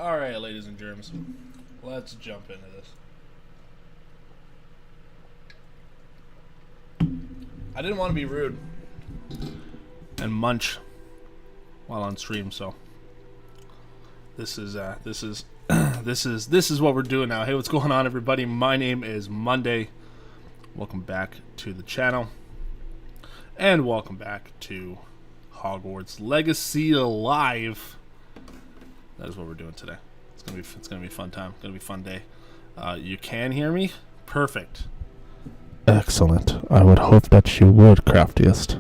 Alright, ladies and germs, let's jump into this. I didn't want to be rude and munch while on stream, so this is this is what we're doing now. Hey, what's going on, everybody? My name is Monday. Welcome back to the channel, and welcome back to Hogwarts Legacy Live. That is what we're doing today. It's gonna be a fun time. It's gonna be a fun day. You can hear me? Perfect. Excellent. I would hope that you would, craftiest.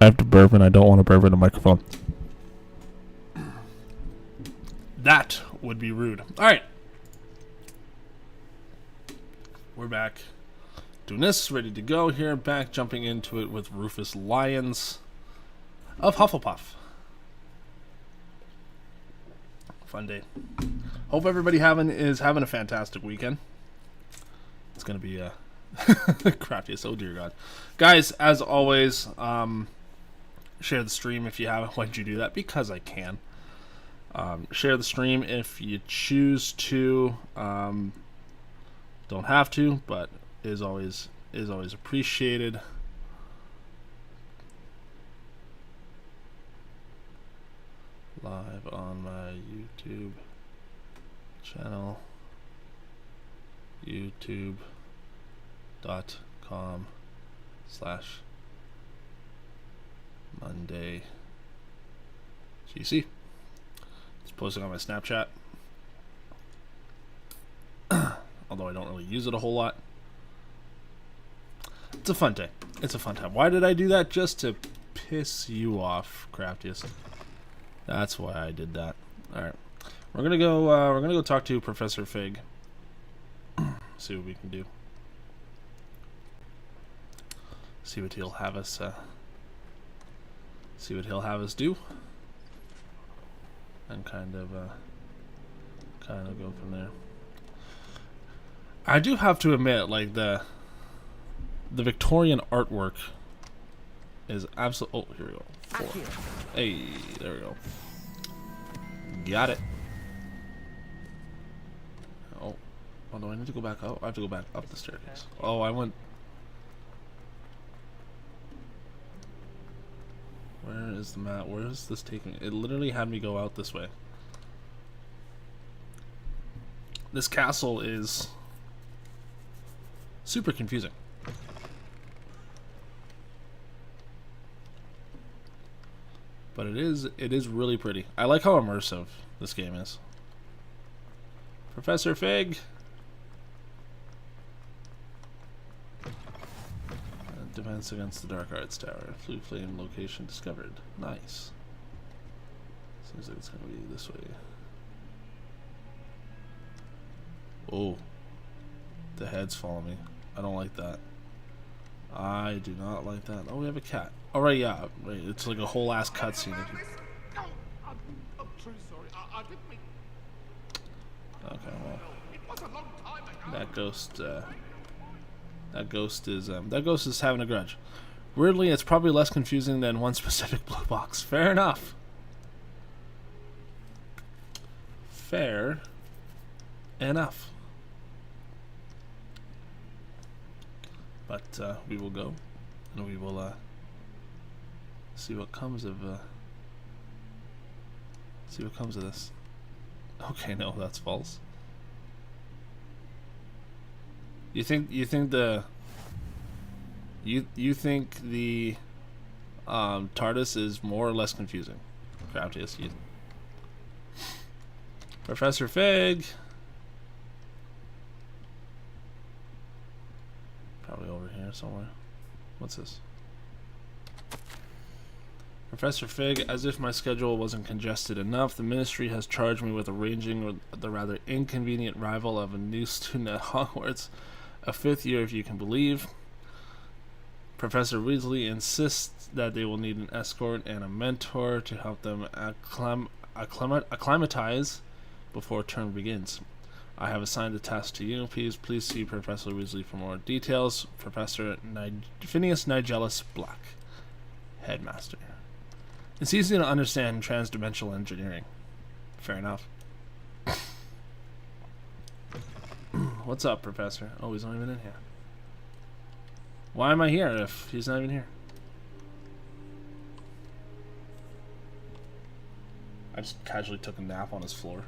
I have to burp and I don't want to burp in the microphone. That would be rude. Alright. We're back doing this, ready to go here. Back jumping into it with Rufus Lyons of Hufflepuff. Fun day. Hope everybody is having a fantastic weekend. It's gonna be craftiest. Oh dear God, guys! As always, share the stream if you haven't. Why'd you do that? Because I can. Share the stream if you choose to. Don't have to, but is always appreciated. Live on my YouTube channel, youtube.com/Monday GC. It's posting on my Snapchat, although I don't really use it a whole lot. It's a fun day. It's a fun time. Why did I do that? Just to piss you off, craftiest. That's why I did that. All right, we're gonna go talk to Professor Fig. See what we can do. See what he'll have us. See what he'll have us do, and kind of go from there. I do have to admit, like the Victorian artwork is absolutely. Oh, here we go. 4. Hey, there we go. Got it. Oh, do I need to go back up? I have to go back up the staircase. Oh, I went. Where is the map? Where is this taking? It literally had me go out this way. This castle is super confusing. But it is really pretty. I like how immersive this game is. Professor Fig. Defense against the Dark Arts Tower. Blue flame location discovered. Nice. Seems like it's gonna be this way. Oh. The heads follow me. I don't like that. I do not like that. Oh, we have a cat. Oh, right, yeah. Right, it's like a whole ass cutscene. I'm truly sorry. I didn't mean. Okay, well. It was a long time ago. That ghost is having a grudge. Weirdly, it's probably less confusing than one specific blue box. Fair enough. Fair enough. But we will go, and we will see what comes of this. Okay, no, that's false. You think the TARDIS is more or less confusing? Craftiest, Professor Fig. Probably over here somewhere. What's this? Professor Fig, as if my schedule wasn't congested enough, the ministry has charged me with arranging with the rather inconvenient rival of a new student at Hogwarts, a 5th year if you can believe. Professor Weasley insists that they will need an escort and a mentor to help them acclimatize before term begins. I have assigned the task to you. Please see Professor Weasley for more details. Professor Phineas Nigellus Black, Headmaster. It's easy to understand transdimensional engineering. Fair enough. What's up, Professor? Oh, he's not even in here. Why am I here if he's not even here? I just casually took a nap on his floor.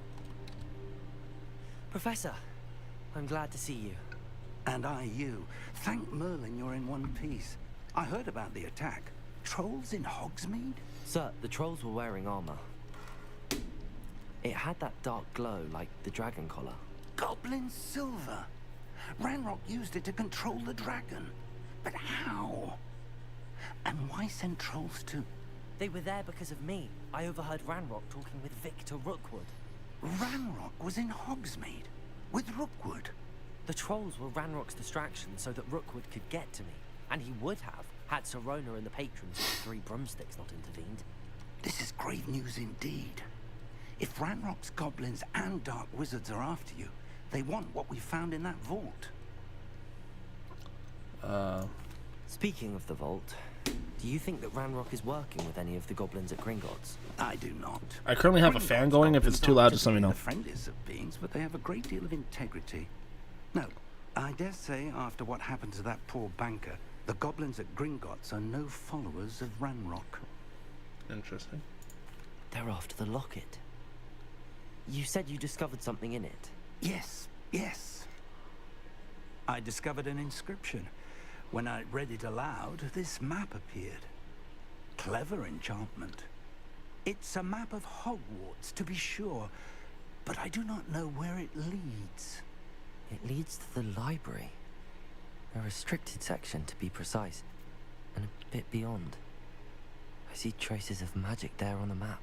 Professor, I'm glad to see you. And I you. Thank Merlin you're in one piece. I heard about the attack. Trolls in Hogsmeade? Sir, the trolls were wearing armor. It had that dark glow like the dragon collar. Goblin silver. Ranrock used it to control the dragon. But how? And why send trolls to... They were there because of me. I overheard Ranrock talking with Victor Rookwood. Ranrock was in Hogsmeade with Rookwood. The trolls were Ranrock's distraction so that Rookwood could get to me. And he would have, had Serona and the patrons with the 3 broomsticks not intervened. This is grave news indeed. If Ranrock's goblins and dark wizards are after you, they want what we found in that vault. Speaking of the vault, do you think that Ranrock is working with any of the goblins at Gringotts? I do not. I currently have a fan going. If it's too loud, just let me know. The friendliest of beings, but they have a great deal of integrity. No, I dare say after what happened to that poor banker, the goblins at Gringotts are no followers of Ranrock. Interesting. They're after the locket. You said you discovered something in it. Yes, yes. I discovered an inscription. When I read it aloud, this map appeared. Clever enchantment. It's a map of Hogwarts, to be sure, but I do not know where it leads. It leads to the library. A restricted section, to be precise, and a bit beyond. I see traces of magic there on the map.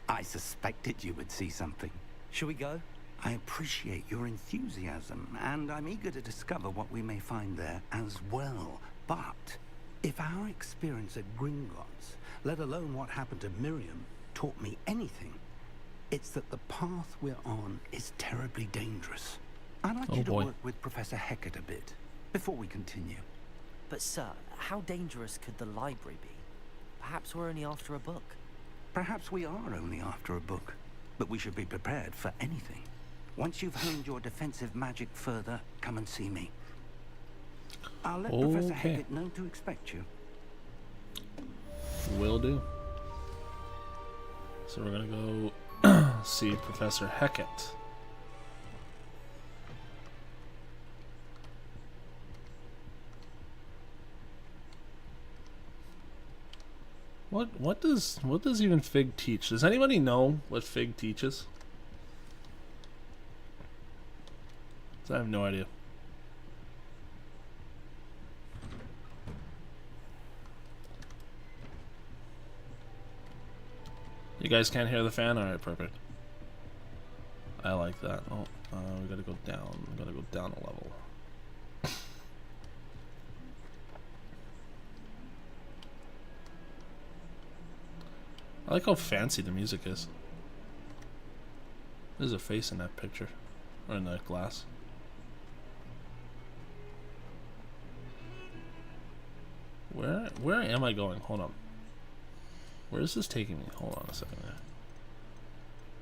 I suspected you would see something. Shall we go? I appreciate your enthusiasm, and I'm eager to discover what we may find there as well. But if our experience at Gringotts, let alone what happened to Miriam, taught me anything, it's that the path we're on is terribly dangerous. I'd like you to work with Professor Hecat a bit before we continue. But sir, how dangerous could the library be? Perhaps we're only after a book. Perhaps we are only after a book, but we should be prepared for anything. Once you've honed your defensive magic further, come and see me. I'll let Professor Hecat know to expect you. Will do. So we're gonna go see Professor Hecat. What does even Fig teach? Does anybody know what Fig teaches? I have no idea. You guys can't hear the fan? Alright, perfect. I like that. Oh, we gotta go down. We gotta go down a level. I like how fancy the music is. There's a face in that picture. Or in that glass. Where am I going? Hold on. Where is this taking me? Hold on a second there.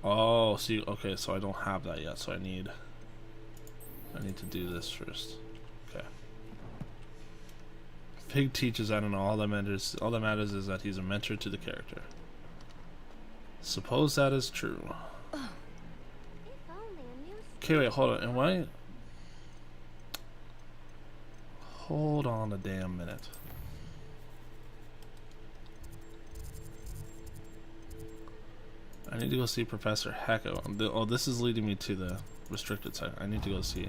Oh, see, okay, so I don't have that yet, so I need to do this first. Okay. Pig teaches, I don't know, all that matters is that he's a mentor to the character. Suppose that is true. Okay, wait, hold on. And why? Hold on a damn minute. I need to go see Professor Hecat. Oh, this is leading me to the restricted side. I need to go see.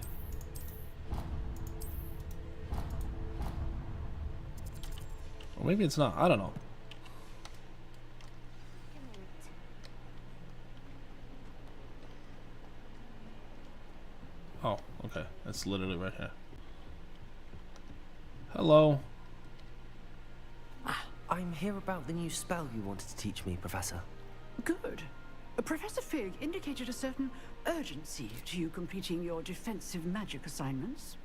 Or maybe it's not. I don't know. Oh, okay. That's literally right here. Hello. I'm here about the new spell you wanted to teach me, Professor. Good. Professor Fig indicated a certain urgency to you completing your defensive magic assignments.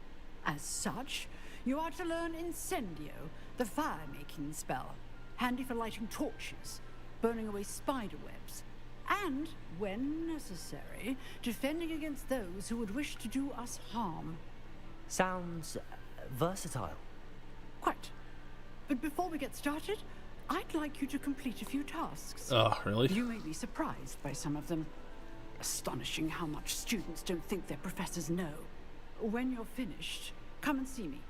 As such, you are to learn Incendio, the fire-making spell, handy for lighting torches, burning away spider webs, And, when necessary, defending against those who would wish to do us harm. Sounds versatile. Quite. But before we get started, I'd like you to complete a few tasks. Oh, really? You may be surprised by some of them. Astonishing how much students don't think their professors know. When you're finished, come and see me.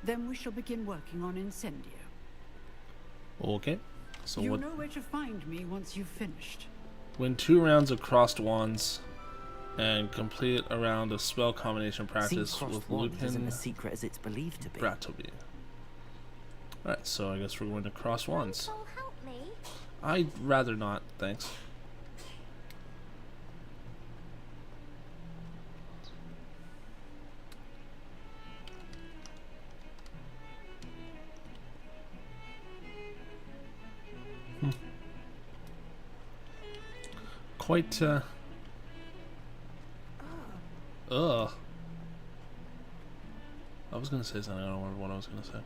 Then we shall begin working on Incendio. Okay. So You what? know where to find me once you've finished. Win 2 rounds of crossed wands, and complete a round of spell combination Seems practice crossed with wand isn't Lupin as secret as it's believed to be. Bratobi. Alright, so I guess we're going to cross wands. Will help me. I'd rather not, thanks. Quite, ugh. I was gonna say something, I don't remember what I was gonna say.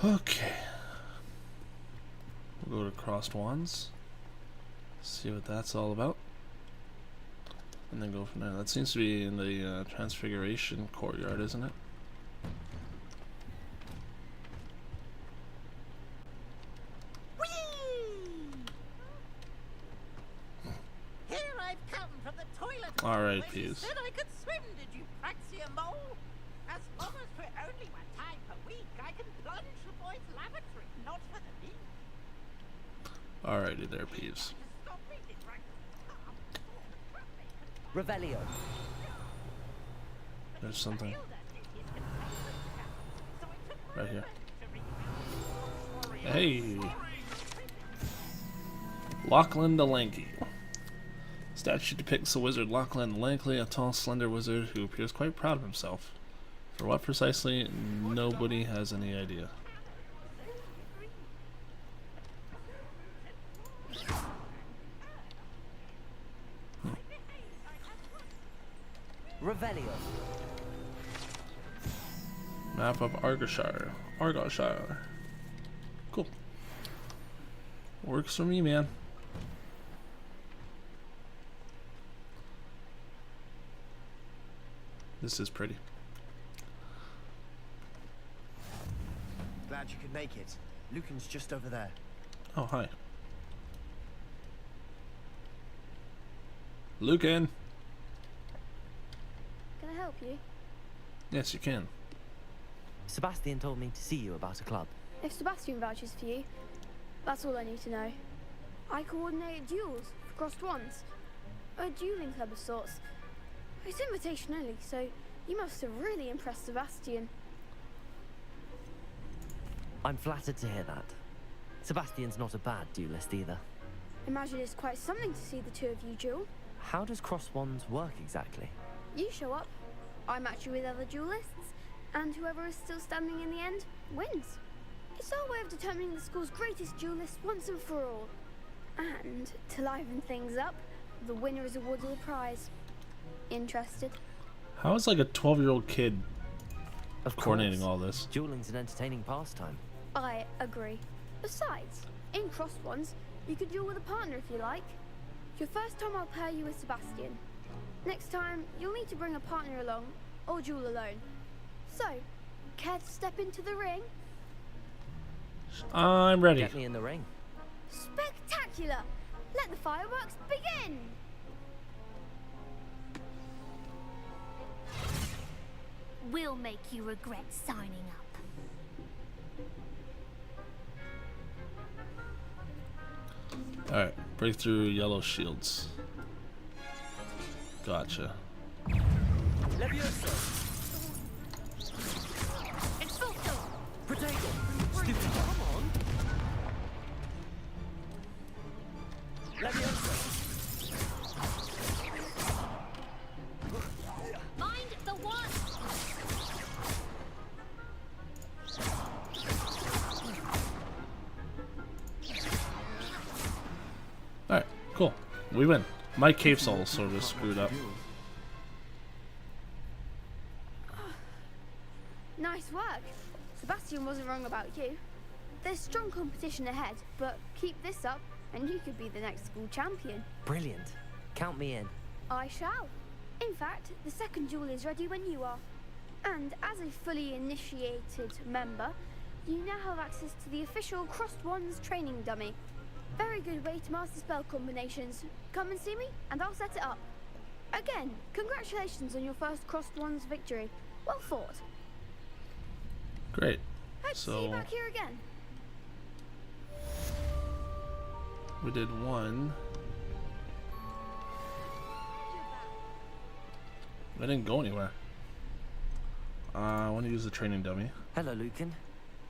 Okay. We'll go to crossed wands. See what that's all about. And then go from there. That seems to be in the Transfiguration courtyard, isn't it? Here I've come from the toilet. Alright, When Peas. you said I could swim, did you praxia mole? As long as for only 1 time per week, I can plunge the boys' lavatory, not for the league. Alrighty there, Peas. Stop reading right. Revelio. There's something right here. Hey! Lachlan the Lanky. Statue depicts the wizard Lachlan the Lanky, a tall, slender wizard who appears quite proud of himself. For what precisely, nobody has any idea. Revelio. Map of Argyllshire. Argyllshire. Cool. Works for me, man. This is pretty. Glad you could make it. Lucan's just over there. Oh, hi. Lucan! Can I help you? Yes, you can. Sebastian told me to see you about a club. If Sebastian vouches for you, that's all I need to know. I coordinate duels for crossed wands. A dueling club of sorts. It's invitation only, so you must have really impressed Sebastian. I'm flattered to hear that. Sebastian's not a bad duelist either. Imagine it's quite something to see the two of you duel. How does cross wands work exactly? You show up, I match you with other duelists, and whoever is still standing in the end wins. It's our way of determining the school's greatest duelist once and for all. And to liven things up, the winner is awarded a prize. Interested? How is like a 12-year-old kid Of coordinating course. all this? Dueling's an entertaining pastime. I agree. Besides, in crossed ones, you could duel with a partner if you like. Your first time I'll pair you with Sebastian. Next time, you'll need to bring a partner along, or duel alone. So, care to step into the ring? I'm ready. Get me in the ring. Spectacular! Let the fireworks begin! We'll make you regret signing up. Alright, break through yellow shields. Gotcha. Levioso. Expulso! Protego. Stupid. Come on. Levioso. Mind the one! Alright, cool. We win. My cave soul sort of screwed up. Nice work. Sebastian wasn't wrong about you. There's strong competition ahead, but keep this up and you could be the next school champion. Brilliant. Count me in. I shall. In fact, the second duel is ready when you are. And as a fully initiated member, you now have access to the official Crossed Wands training dummy. Very good way to master spell combinations. Come and see me, and I'll set it up. Again, congratulations on your first Crossed Wands victory. Well fought. Great. Hope to see you back here again. We did one. I didn't go anywhere. I want to use the training dummy. Hello, Lucan.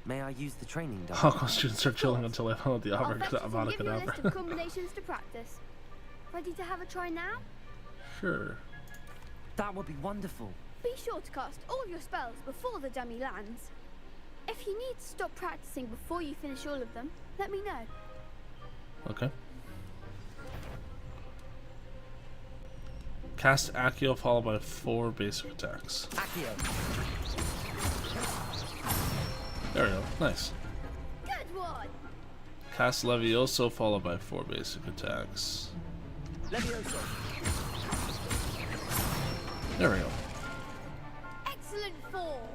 May I use the training dummy? Hogwarts students are chilling until I found the I'll fetch it and give you a list Avada of combinations to practice. Ready to have a try now? Sure. That would be wonderful. Be sure to cast all your spells before the dummy lands. If you need to stop practicing before you finish all of them, let me know. Okay. Cast Accio followed by 4 basic attacks. Accio. There we go. Nice. Good one. Cast Levioso followed by 4 basic attacks. Levioso. There we go. Excellent form.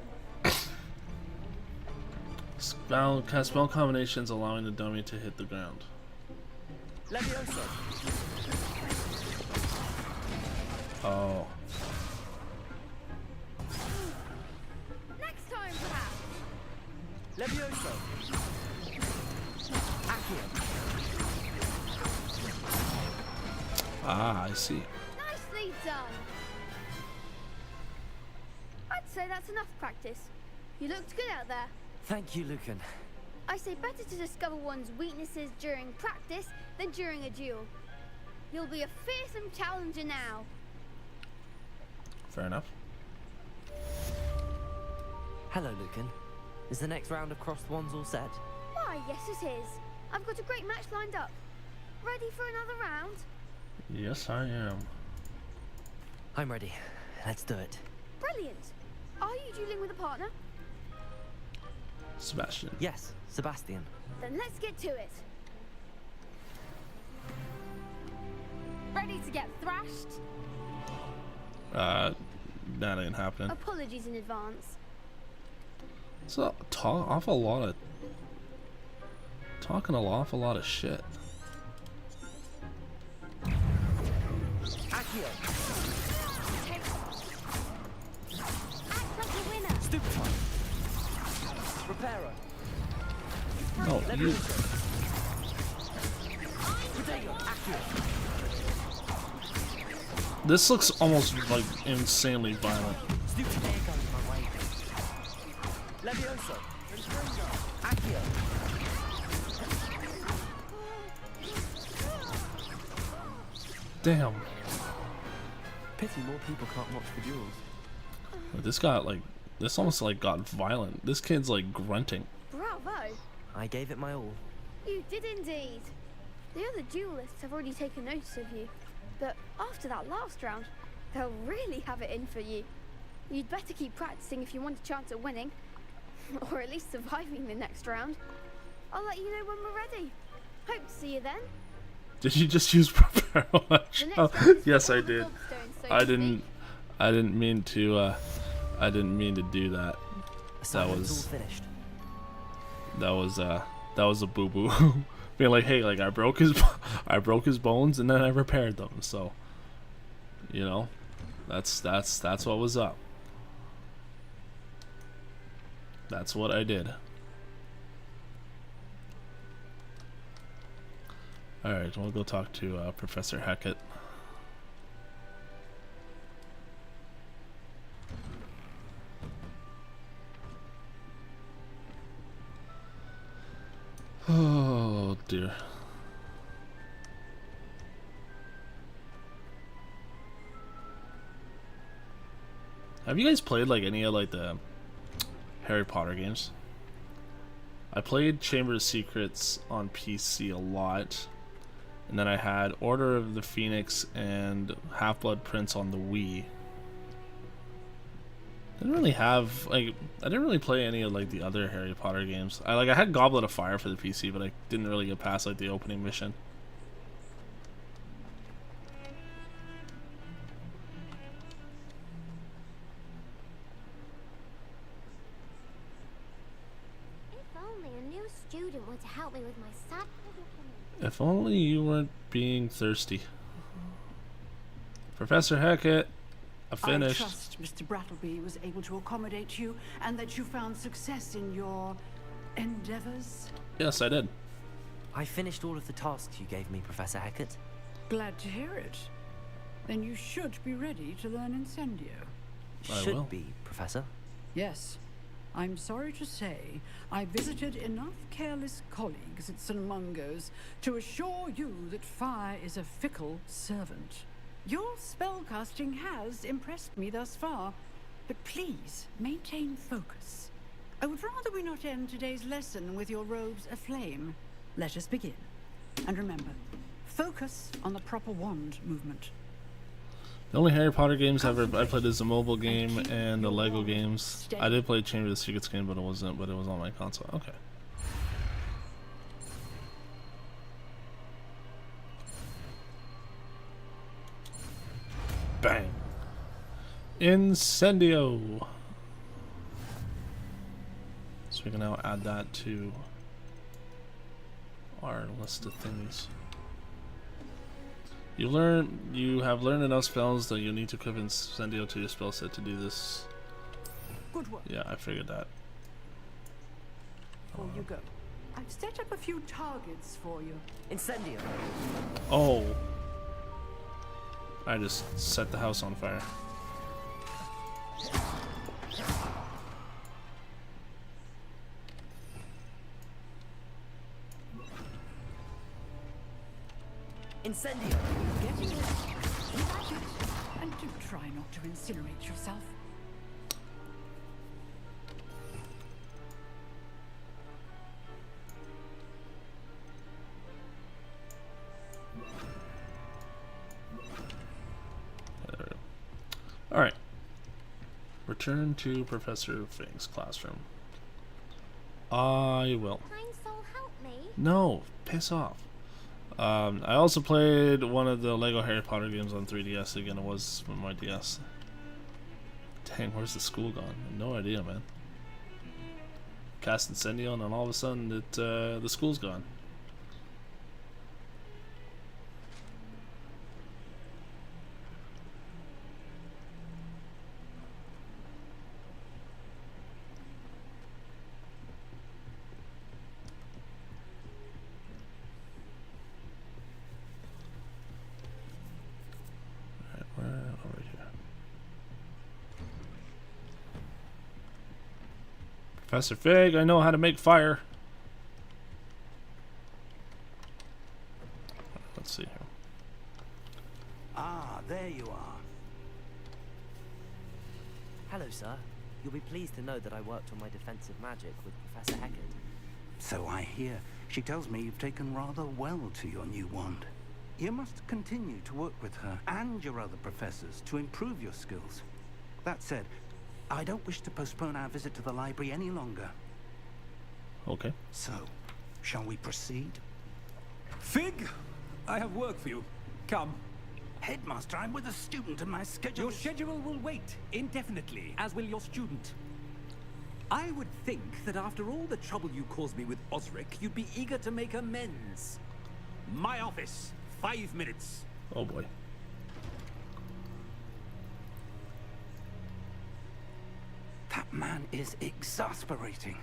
Cast spell combinations allowing the dummy to hit the ground. Levioso. Oh. Next time, perhaps. Levioso. Accio. Ah, I see. Nicely done. I'd say that's enough practice. You looked good out there. Thank you, Lucan. I say better to discover one's weaknesses during practice than during a duel. You'll be a fearsome challenger now. Fair enough. Hello, Lucan. Is the next round of Crossed Wands all set? Why, yes it is. I've got a great match lined up. Ready for another round? Yes, I am. I'm ready. Let's do it. Brilliant. Are you dueling with a partner? Sebastian. Yes, Sebastian. Then let's get to it. Ready to get thrashed? That ain't happening. Apologies in advance. It's an awful lot of talking an awful lot of shit. Accio. Act like a winner. Stupefy. Reparo. No, you. Protego. Accio. This looks almost like insanely violent. Stupid air gun my way. Levioso. Accio. Damn. Pity more people can't watch the duels. This got like, this almost like got violent. This kid's like grunting. Bravo. I gave it my all. You did indeed. The other duelists have already taken notice of you. But after that last round, they'll really have it in for you. You'd better keep practicing if you want a chance at winning. Or at least surviving the next round. I'll let you know when we're ready. Hope to see you then. Did you just use Preparo? Oh, yes, I did. I didn't mean to. I didn't mean to do that. That was a boo boo. Being like, hey, like I broke his bones and then I repaired them. So, you know, that's what was up. That's what I did. Alright, we'll go talk to Professor Hackett. Oh dear. Have you guys played like any of like the Harry Potter games? I played Chamber of Secrets on PC a lot, and then I had Order of the Phoenix and Half-Blood Prince on the Wii. Didn't really have like I didn't really play any of like the other Harry Potter games. I had Goblet of Fire for the PC, but I didn't really get past like the opening mission. If only a new student were to help me with my sad predicament. If only you weren't being thirsty. Professor Hackett, I finished. I trust Mr. Brattleby was able to accommodate you and that you found success in your endeavors. Yes, I did. I finished all of the tasks you gave me, Professor Hackett. Glad to hear it. Then you should be ready to learn Incendio. I will. Should be, Professor. Yes. I'm sorry to say, I visited enough careless colleagues at St. Mungo's to assure you that fire is a fickle servant. Your spellcasting has impressed me thus far, but please maintain focus. I would rather we not end today's lesson with your robes aflame. Let us begin. And remember, focus on the proper wand movement. The only Harry Potter games I played is the mobile game and the Lego games. I did play Chamber of the Secrets game, but it was on my console. Okay. Bang. Incendio. So we can now add that to our list of things. You have learned enough spells that you need to equip Incendio to your spell set to do this. Good work. Yeah, I figured that. Before you go, I've set up a few targets for you. Incendio. Oh. I just set the house on fire. Incendio. Getting it. Keep at it. And do try not to incinerate yourself. Alright. Return to Professor Fig's classroom. I will. Kind soul, help me. No, piss off. I also played one of the Lego Harry Potter games on 3DS again. It was from my DS. Dang, where's the school gone? No idea, man. Cast Incendio and then all of a sudden the school's gone. Over here. Professor Fig, I know how to make fire. Let's see here. Ah, there you are. Hello, sir. You'll be pleased to know that I worked on my defensive magic with Professor Hackett. So I hear. She tells me you've taken rather well to your new wand. You must continue to work with her and your other professors to improve your skills. That said, I don't wish to postpone our visit to the library any longer. Okay. So, shall we proceed? Fig, I have work for you. Come. Headmaster, I'm with a student and my schedule... Your schedule will wait indefinitely, as will your student. I would think that after all the trouble you caused me with Osric, you'd be eager to make amends. My office. 5 minutes. Oh boy. That man is exasperating.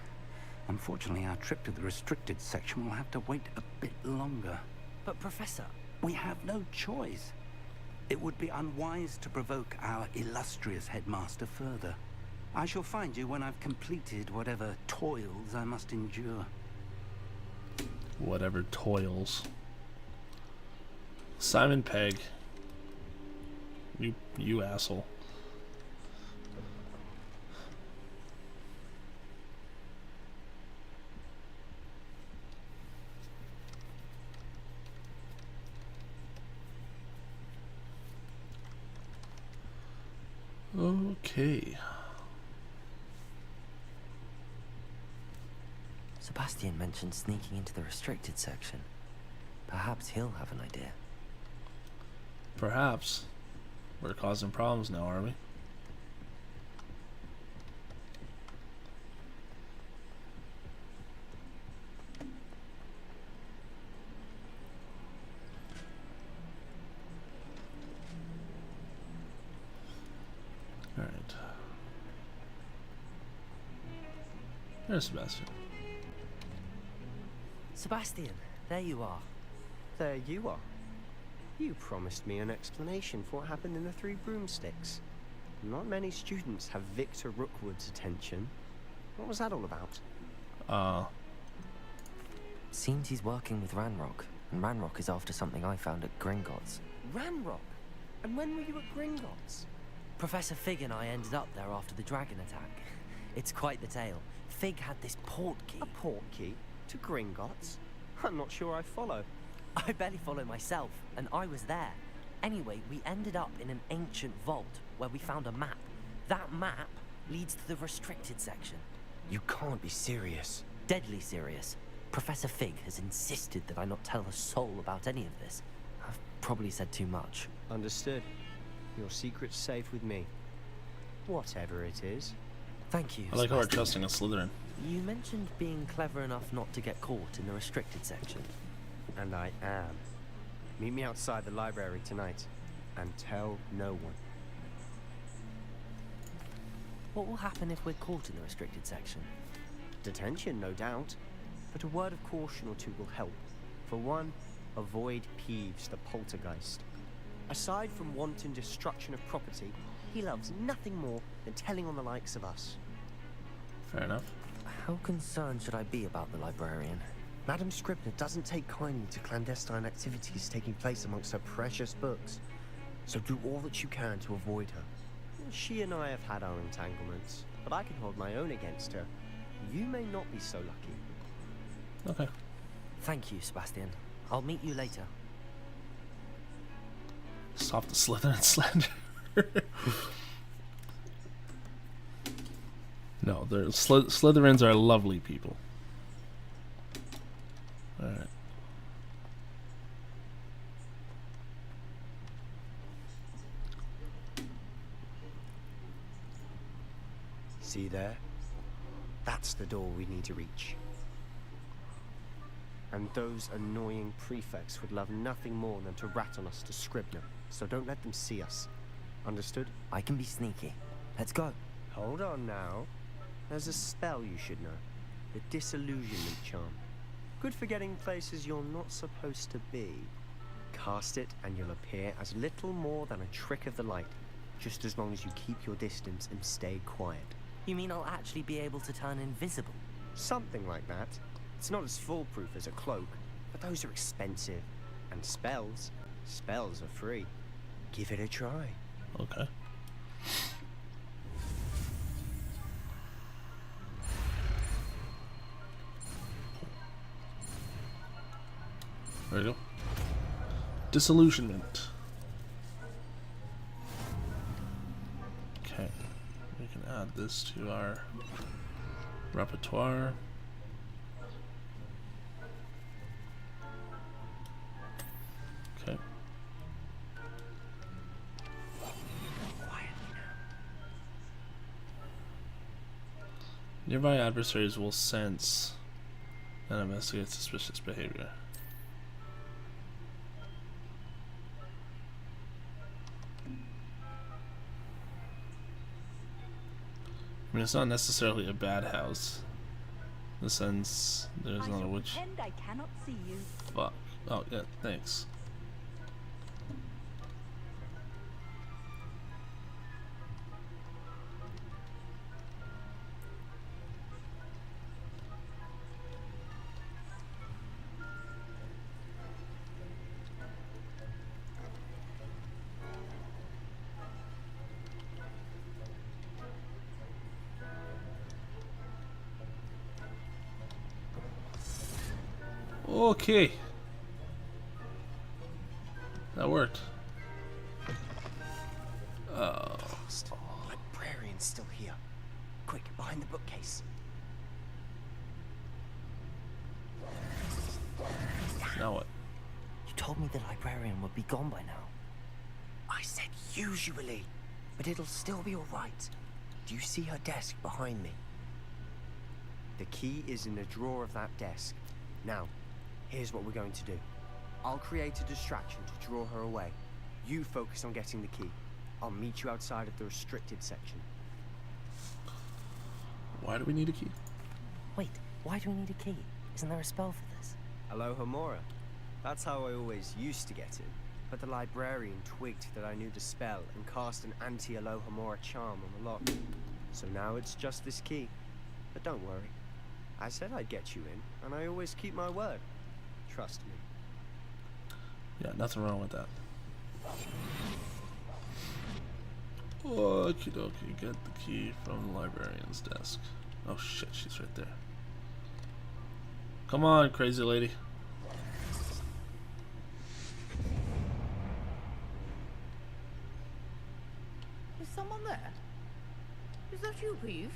Unfortunately, our trip to the restricted section will have to wait a bit longer. But, Professor... We have no choice. It would be unwise to provoke our illustrious headmaster further. I shall find you when I've completed whatever toils I must endure. Whatever toils. Simon Pegg. You asshole. Okay. Sebastian mentioned sneaking into the restricted section. Perhaps he'll have an idea. Perhaps. We're causing problems now, are we? Alright. There's Sebastian. Sebastian, there you are. There you are. You promised me an explanation for what happened in the Three Broomsticks. Not many students have Victor Rookwood's attention. What was that all about? Seems he's working with Ranrock, and Ranrock is after something I found at Gringotts. Ranrock? And when were you at Gringotts? Professor Fig and I ended up there after the dragon attack. It's quite the tale. Fig had this port key. A port key? To Gringotts? I'm not sure I follow. I barely follow myself, and I was there. Anyway, we ended up in an ancient vault where we found a map. That map leads to the restricted section. You can't be serious. Deadly serious. Professor Fig has insisted that I not tell a soul about any of this. I've probably said too much. Understood. Your secret's safe with me. Whatever it is. Thank you. I like how we're Sebastian. trusting a Slytherin. You mentioned being clever enough not to get caught in the restricted section. And I am. Meet me outside the library tonight. And tell no one. What will happen if we're caught in the restricted section? Detention, no doubt. But a word of caution or two will help. For one, avoid Peeves the poltergeist. Aside from wanton destruction of property, he loves nothing more than telling on the likes of us. Fair enough. How concerned should I be about the librarian? Madam Scribner doesn't take kindly to clandestine activities taking place amongst her precious books. So do all that you can to avoid her. She and I have had our entanglements, but I can hold my own against her. You may not be so lucky. Okay. Thank you, Sebastian. I'll meet you later. Stop the Slytherin slander. No, Slytherins are lovely people. Alright. See there? That's the door we need to reach. And those annoying prefects would love nothing more than to rat on us to Scribner, so don't let them see us. Understood? I can be sneaky. Let's go. Hold on now. There's a spell you should know. The disillusionment charm. Good for getting places you're not supposed to be. Cast it and you'll appear as little more than a trick of the light, just as long as you keep your distance and stay quiet. You mean I'll actually be able to turn invisible? Something like that. It's not as foolproof as a cloak, but those are expensive. And spells are free. Give it a try. Okay. There we go. Disillusionment. Okay. We can add this to our repertoire. Okay. Nearby adversaries will sense and investigate suspicious behavior. I mean, it's not necessarily a bad house. In the sense, there's not a witch. Pretend I cannot see you. Fuck. Oh, yeah, thanks. Okay. That worked. Librarian's still here. Quick, behind the bookcase. me the librarian would be gone by now. I said usually, but it'll still be alright. Do you see her desk behind me? The key is in the drawer of that desk. Now, here's what we're going to do. I'll create a distraction to draw her away. You focus on getting the key. I'll meet you outside of the restricted section. Why do we need a key? Wait, why do we need a key? Isn't there a spell for this? Alohomora. That's how I always used to get it. But the librarian twigged that I knew the spell and cast an anti-Alohomora charm on the lock. So now it's just this key. But don't worry. I said I'd get you in, and I always keep my word. Trust me. Yeah, nothing wrong with that. Okie dokie, get the key from the librarian's desk. Oh shit, she's right there. Come on, crazy lady. Is someone there? Is that you, Peeves?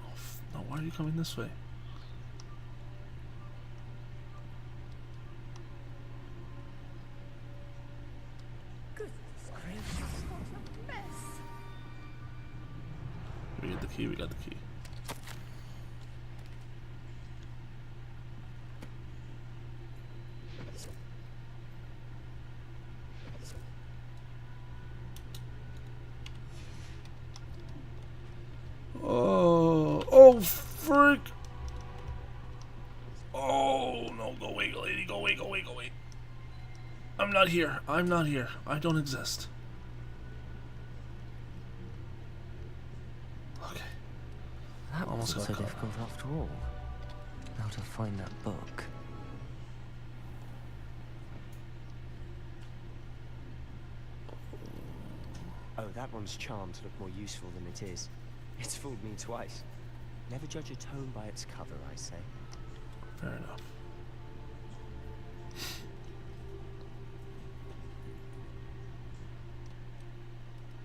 Oh, no, why are you coming this way? Goodness gracious, what a mess. We get the key, we got the key. Oh, frick! Oh, no, go away, lady, go away, go away, go away. I'm not here, I'm not here, I don't exist. Okay. That Almost wasn't got so caught. difficult after all. Now to find that book. Oh, that one's charmed to look more useful than it is. It's fooled me twice. Never judge a tome by its cover, I say. Fair enough.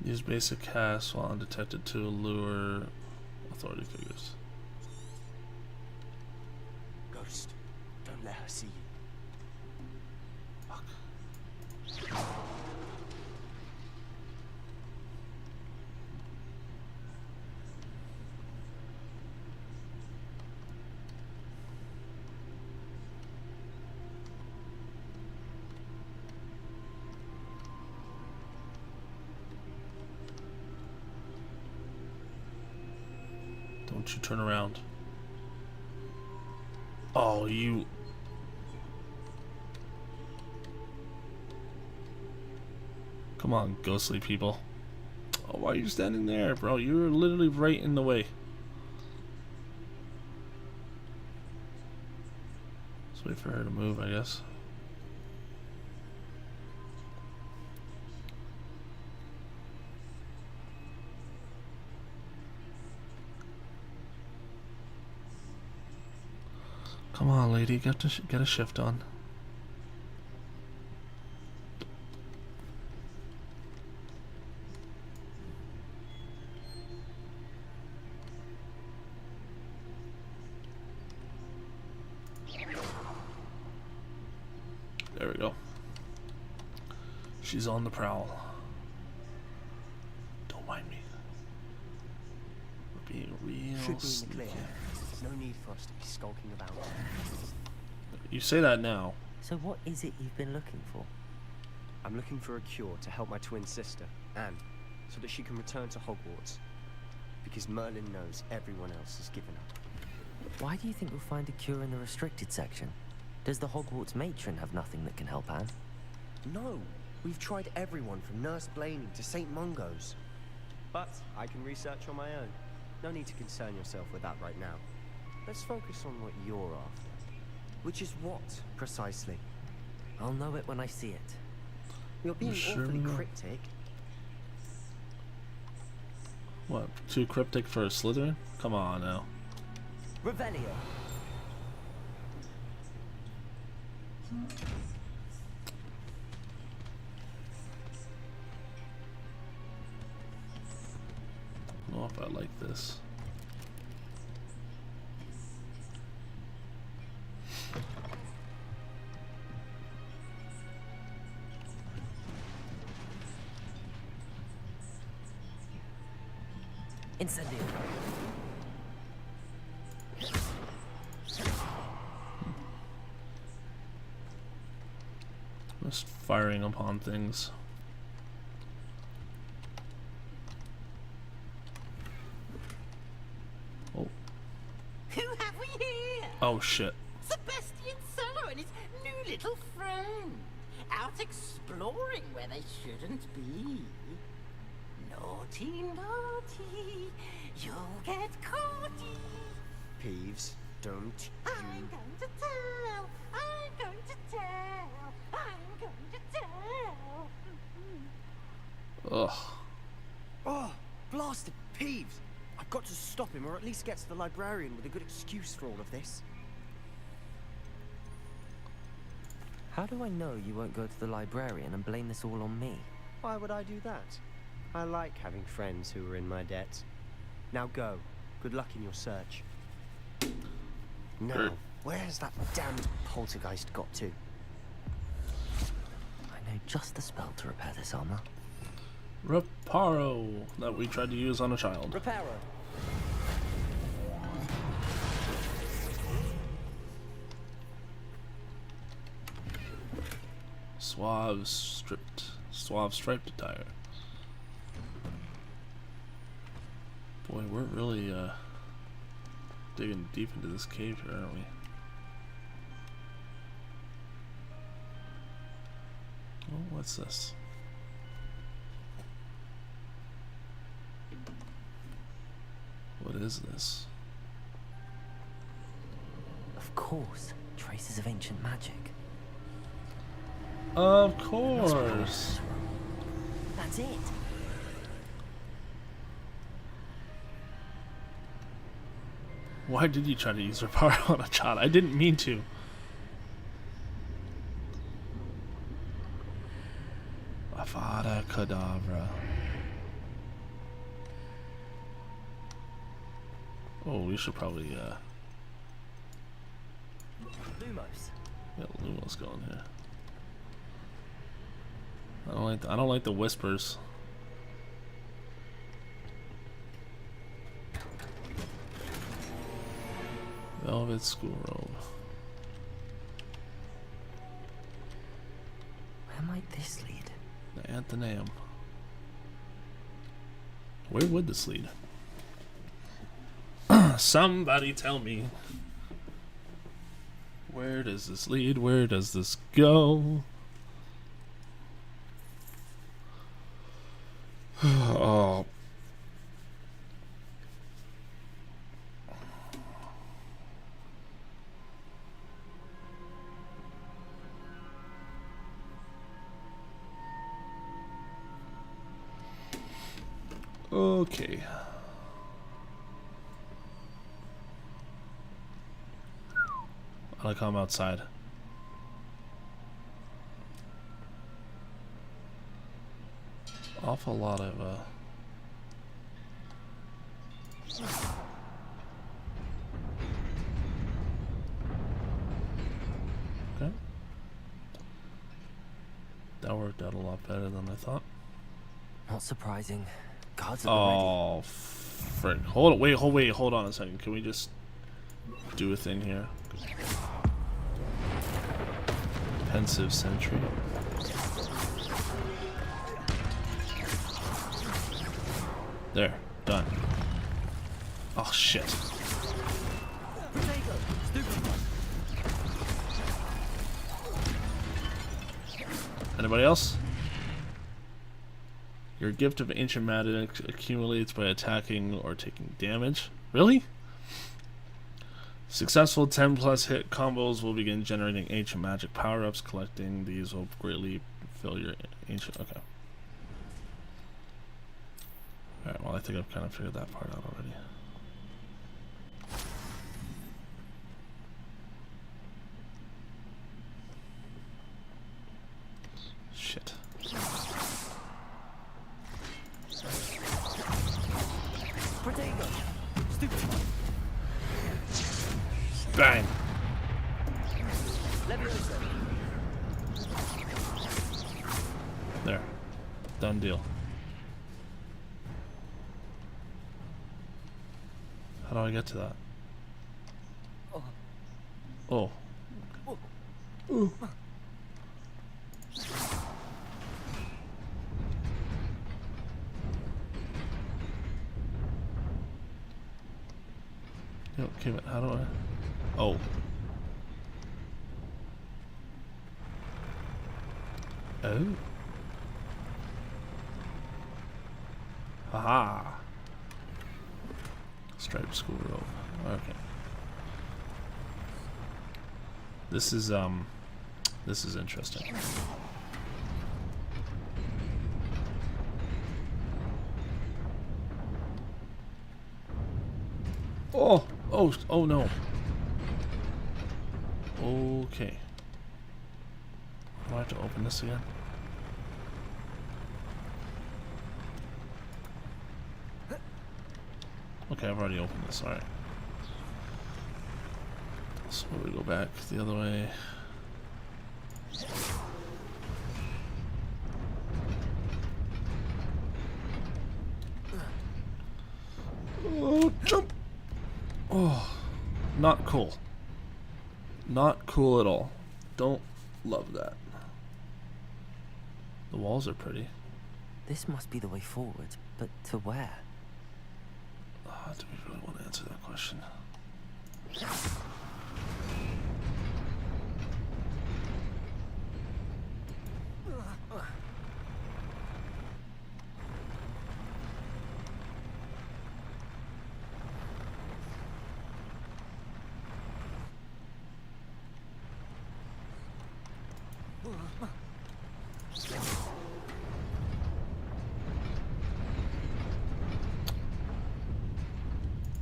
Use basic cast while undetected to lure authority figures. Ghost, don't let her see you. Fuck. Don't you turn around. Oh, you... Come on, ghostly people. Oh, why are you standing there, bro? You're literally right in the way. Let's wait for her to move, I guess. Come on, lady, get a shift on. There we go. She's on the prowl. Don't mind me. We're being real Should be in the sneaky. clear. No need for us to be skulking about. You say that now. So what is it you've been looking for? I'm looking for a cure to help my twin sister, Anne, so that she can return to Hogwarts. Because Merlin knows everyone else has given up. Why do you think we'll find a cure in the restricted section? Does the Hogwarts matron have nothing that can help Anne? No, we've tried everyone from Nurse Blaney to St. Mungo's. But I can research on my own. No need to concern yourself with that right now. Let's focus on what you're after. Which is what, precisely? I'll know it when I see it. You're being sure awfully we will? cryptic. What? Too cryptic for a Slytherin? Come on now. Revelio. I don't know if I like this. Incendio. Just firing upon things. Oh. Who have we here? Oh shit. Sebastian Solo and his new little friend. Out exploring where they shouldn't be. Naughty, naughty. You'll get caughty. Peeves, don't I'm going to tell. I'm going to tell. I'm going to tell. Ugh. Oh, blasted Peeves! I've got to stop him, or at least get to the librarian with a good excuse for all of this. How do I know you won't go to the librarian and blame this all on me? Why would I do that? I like having friends who are in my debt. Now go. Good luck in your search. No, where's that damned poltergeist got to? I know just the spell to repair this armor. Reparo that we tried to use on a child. Reparo. Suave striped attire. Boy, we're really digging deep into this cave here, aren't we? Oh, what's this? What is this? Of course, traces of ancient magic. Of course. That's it. Why did you try to use reparo on a child? I didn't mean to. Avada Kedavra. Oh, we should probably Lumos. get Lumos going here. I don't like the whispers. Velvet school robe. Where might this lead? The Athenaeum. Where would this lead? Somebody tell me. Where does this lead? Where does this go? Oh. Okay. I like how I'm outside. Awful lot of okay. That worked out a lot better than I thought. Not surprising. Guards at Oh, frick. Hold on, hold on a second. Can we just do a thing here? Pensive sentry. There, done. Oh shit. Anybody else? Your gift of ancient magic accumulates by attacking or taking damage. Really? Successful 10+ hit combos will begin generating ancient magic power-ups. Collecting these will greatly fill your ancient... Okay. Alright, well I think I've kind of figured that part out already. Shit. Bang! There. Done deal. How do I get to that? Oh. Ooh. Okay, but how do I? Oh. Oh. Haha. Striped school robe. Okay. This is interesting. Oh no. Okay. Do I have to open this again? Okay, I've already opened this, alright. So we go back the other way. Oh, jump! Oh, not cool. Not cool at all. Don't love that. The walls are pretty. This must be the way forward, but to where? Do we really want to answer that question?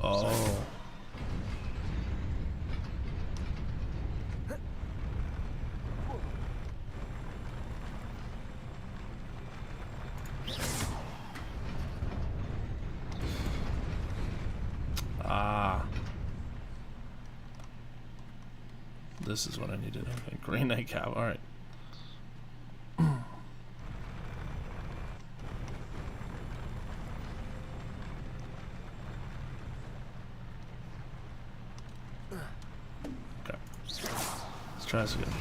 Oh. Ah. This is what I needed. Okay, gray nightcap. Alright. Okay. Let's try this again.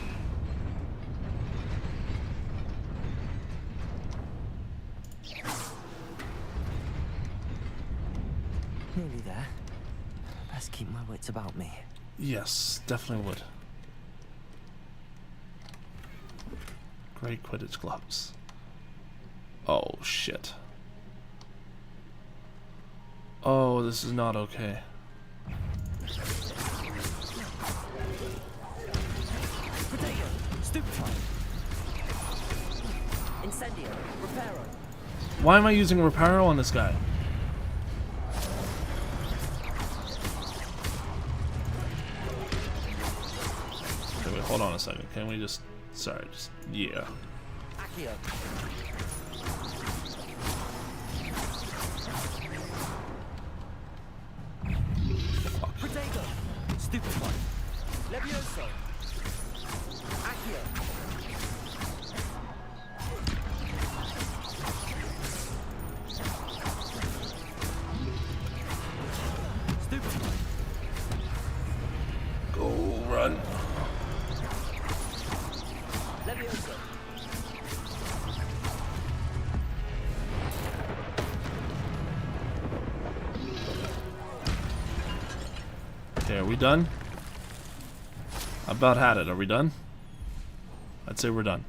Nearly there. Best keep my wits about me. Yes, definitely would. Great Quidditch gloves. Oh, shit. Oh, this is not okay. Potato! Stupefy! Incendio! Reparo! Why am I using Reparo on this guy? Okay, wait, hold on a second. Can we just... Sorry, just... Yeah. Accio! Fuck. Potato! Stupefy! Levioso! Accio! Stupefy! Go, run. Levioso! Okay, are we done? I about had it. Are we done? I'd say we're done.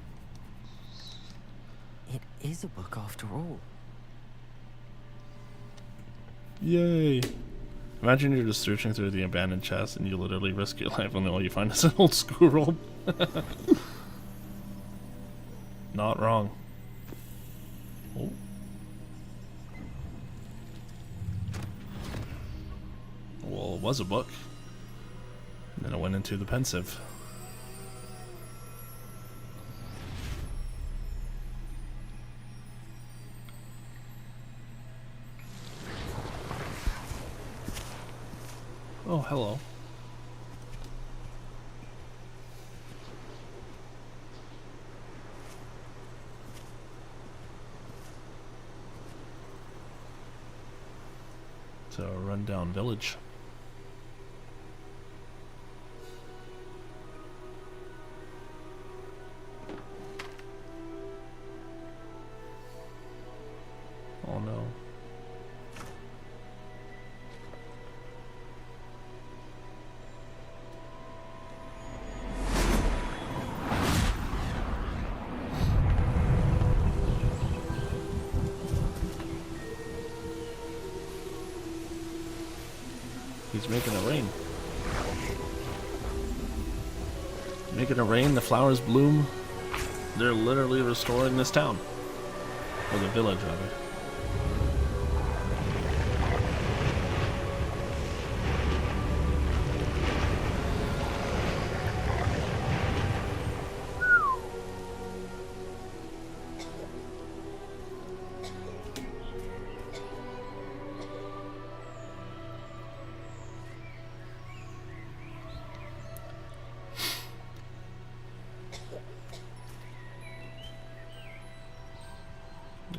It is a book after all. Yay. Imagine you're just searching through the abandoned chest and you literally risk your life and all you find is an old school robe. Not wrong. Oh. Well, it was a book. And then it went into the pensive. Oh, hello. It's a rundown village. He's making it rain. Making it rain, the flowers bloom. They're literally restoring this town. Or the village, rather.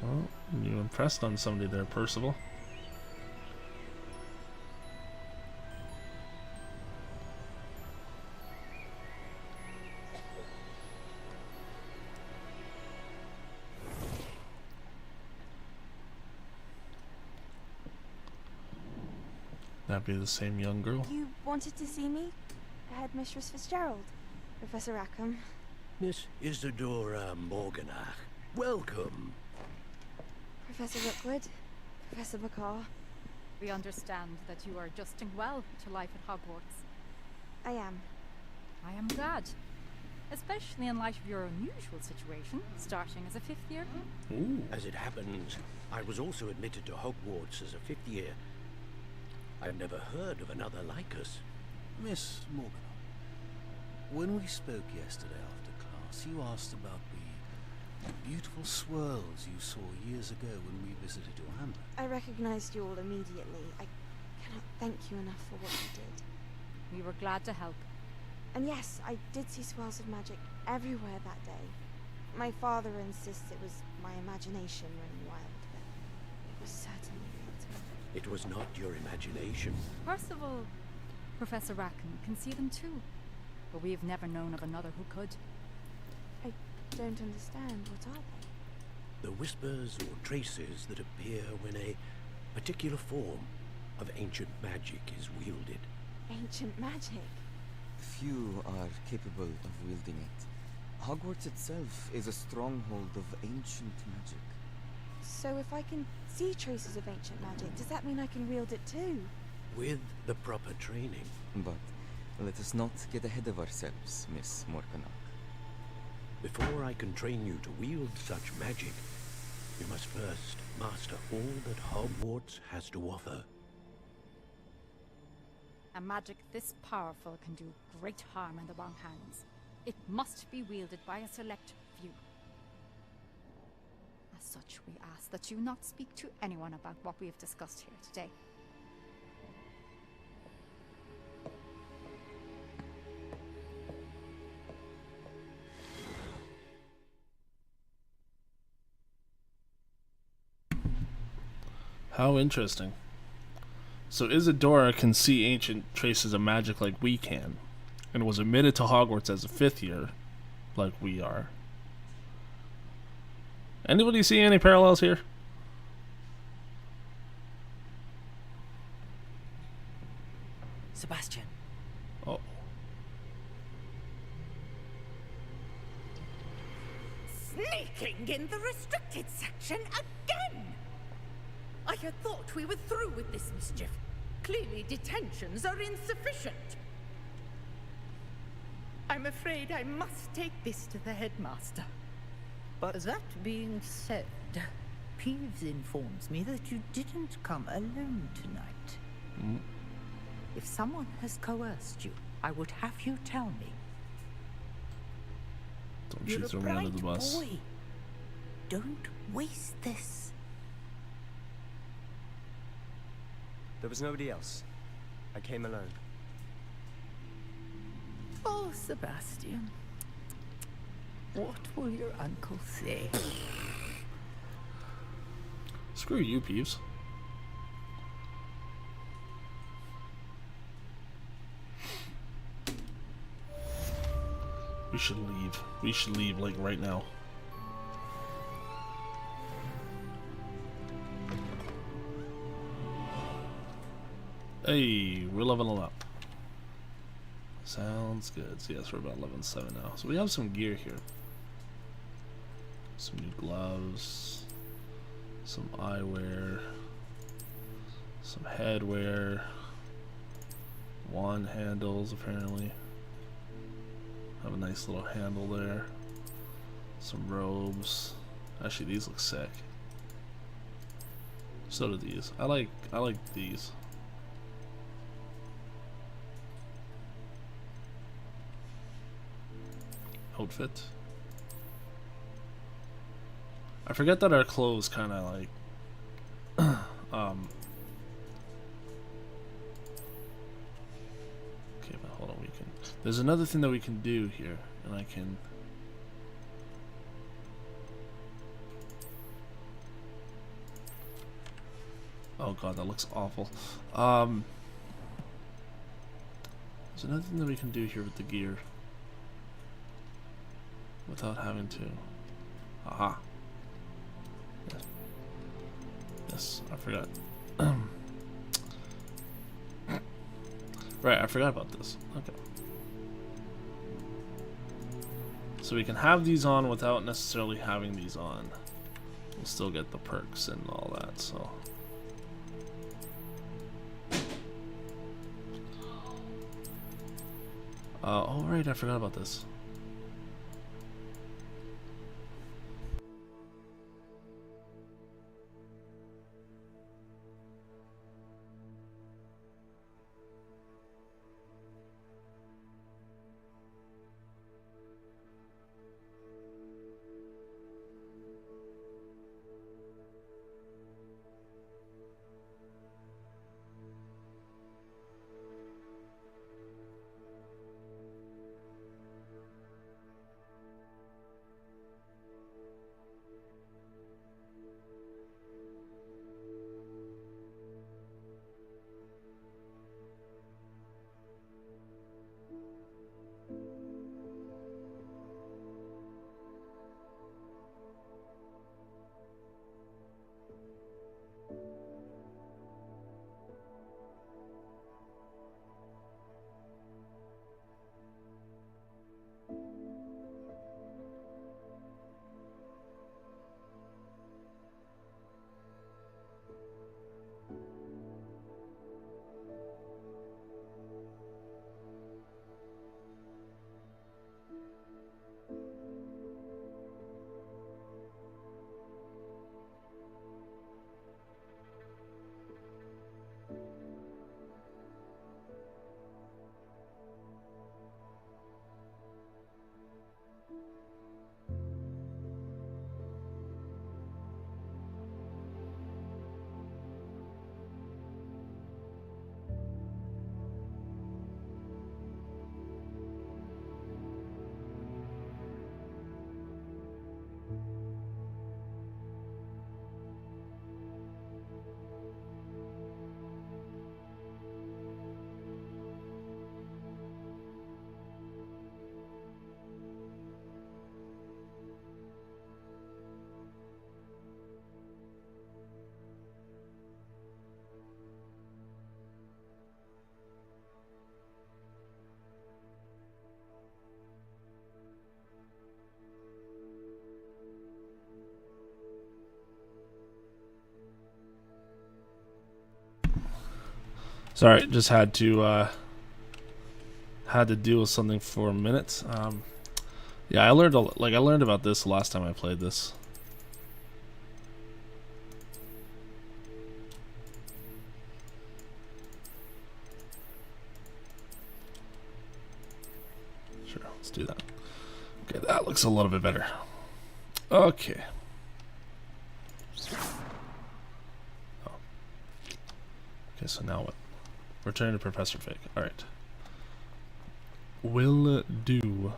Well, you impressed on somebody there, Percival. That'd be the same young girl. You wanted to see me? Headmistress Fitzgerald, Professor Rackham. Miss Isadora Morganach, welcome. Professor Rookwood, Professor Bakar. We understand that you are adjusting well to life at Hogwarts. I am. I am glad. Especially in light of your unusual situation, starting as a 5th year. Ooh. As it happens, I was also admitted to Hogwarts as a 5th year. I've never heard of another like us. Miss Morgan, when we spoke yesterday after class, you asked about the beautiful swirls you saw years ago when we visited your hamlet. I recognized you all immediately. I cannot thank you enough for what you did. We were glad to help. And yes, I did see swirls of magic everywhere that day. My father insists it was my imagination running wild, but it was certainly not. It was not your imagination. Percival, Professor Rackham can see them too, but we have never known of another who could. I don't understand. What are they? The whispers or traces that appear when a particular form of ancient magic is wielded. Ancient magic? Few are capable of wielding it. Hogwarts itself is a stronghold of ancient magic. So if I can see traces of ancient magic, does that mean I can wield it too? With the proper training. But let us not get ahead of ourselves, Miss Morganach. Before I can train you to wield such magic, you must first master all that Hogwarts has to offer. A magic this powerful can do great harm in the wrong hands. It must be wielded by a select few. As such, we ask that you not speak to anyone about what we have discussed here today. How interesting. So Isadora can see ancient traces of magic like we can, and was admitted to Hogwarts as a 5th year, like we are. Anybody see any parallels here? Sebastian. Oh. Sneaking in the restricted section again! I had thought we were through with this mischief. Clearly detentions are insufficient. I'm afraid I must take this to the headmaster. But that being said, Peeves informs me that you didn't come alone tonight. If someone has coerced you, I would have you tell me. Don't You're you a throw me under the bright bus. boy. Don't waste this. There was nobody else. I came alone. Oh, Sebastian. What will your uncle say? Screw you, Peeves. We should leave. We should leave, like, right now. Hey, we're leveling up. Sounds good. So yes, we're about level 7 now. So we have some gear here. Some new gloves. Some eyewear. Some headwear. Wand handles apparently. Have a nice little handle there. Some robes. Actually, these look sick. So do these. I like these. Outfit. I forget that our clothes kind of like okay, but hold on, we can, there's another thing that we can do here, and I can, oh god, that looks awful. There's another thing that we can do here with the gear without having to, aha. Yes, I forgot. Right, I forgot about this. Okay. So we can have these on without necessarily having these on. We'll still get the perks and all that, so. Oh right, I forgot about this. Sorry, just had to deal with something for a minute. Yeah, I learned I learned about this the last time I played this. Sure, let's do that. Okay, that looks a little bit better. Okay. Oh. Okay, so now what? Return to Professor Fig. Alright. Will do.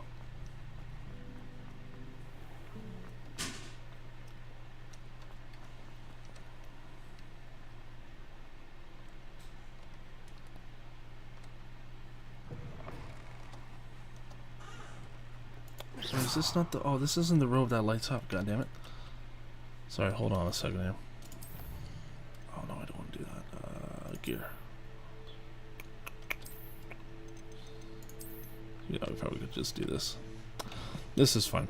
So is this not the... Oh, this isn't the robe that lights up. God damn it. Sorry, hold on a second here. Oh no, I don't want to do that. Gear. Yeah, we probably could just do this. This is fun.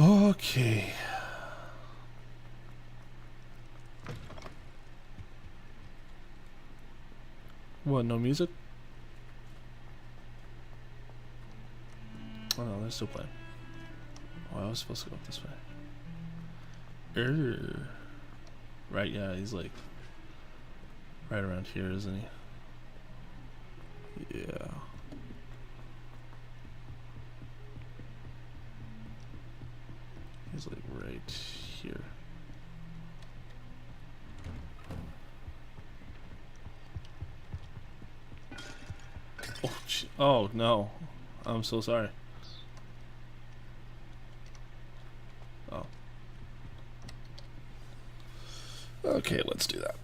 Okay. What, no music? Oh no, they're still playing. Oh, I was supposed to go up this way. Right, yeah, he's like right around here, isn't he? Yeah. He's like right here. Oh, oh no. I'm so sorry. Oh. Okay, let's do that.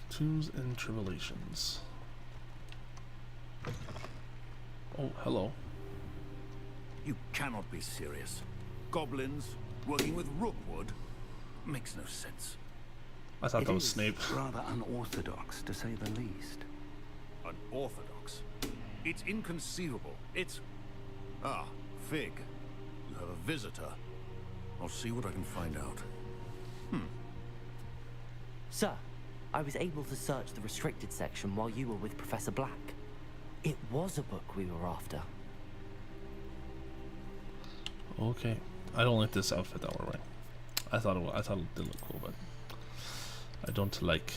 Tombs and Tribulations. Oh, hello. You cannot be serious. Goblins working with Rookwood makes no sense. I thought that was Snape. Rather unorthodox, to say the least. Unorthodox? It's inconceivable. It's... Ah, Fig. You have a visitor. I'll see what I can find out. Sir, I was able to search the restricted section while you were with Professor Black. It was a book we were after. Okay. I don't like this outfit that we're wearing. I thought it did look cool, but I don't like.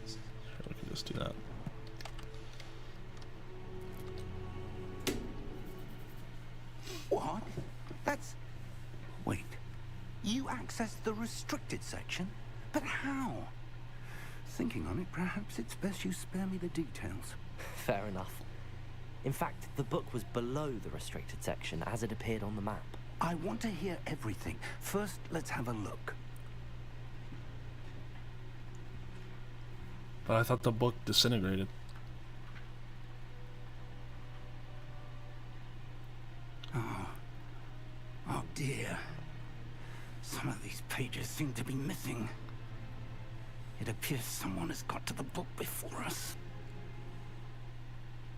Sure, we can just do that. What? That's... Wait. You accessed the restricted section? But how? Thinking on it, perhaps it's best you spare me the details. Fair enough. In fact, the book was below the restricted section as it appeared on the map. I want to hear everything. First, let's have a look. But I thought the book disintegrated. Oh dear. Some of these pages seem to be missing. It appears someone has got to the book before us.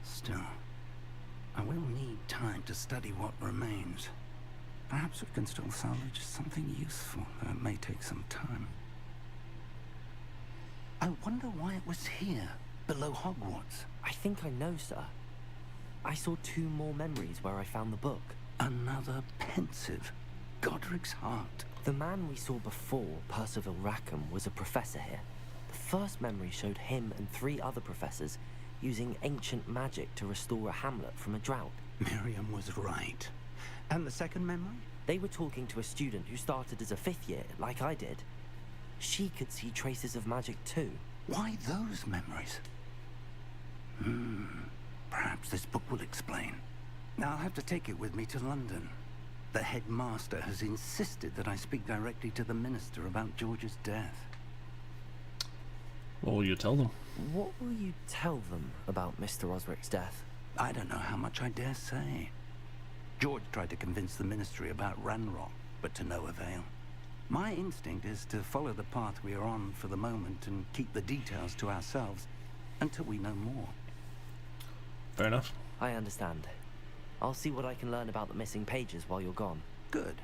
Still, I will need time to study what remains. Perhaps we can still salvage something useful, though it may take some time. I wonder why it was here, below Hogwarts. I think I know, sir. I saw 2 more memories where I found the book. Another pensive Godric's heart. The man we saw before, Percival Rackham, was a professor here. The first memory showed him and 3 other professors using ancient magic to restore a hamlet from a drought. Miriam was right. And the second memory? They were talking to a student who started as a 5th year, like I did. She could see traces of magic too. Why those memories? Perhaps this book will explain. Now I'll have to take it with me to London. The headmaster has insisted that I speak directly to the minister about George's death. What will you tell them? What will you tell them about Mr. Osric's death? I don't know how much I dare say. George tried to convince the ministry about Ranrock, but to no avail. My instinct is to follow the path we are on for the moment and keep the details to ourselves until we know more. Fair enough. I understand. I'll see what I can learn about the missing pages while you're gone. Good.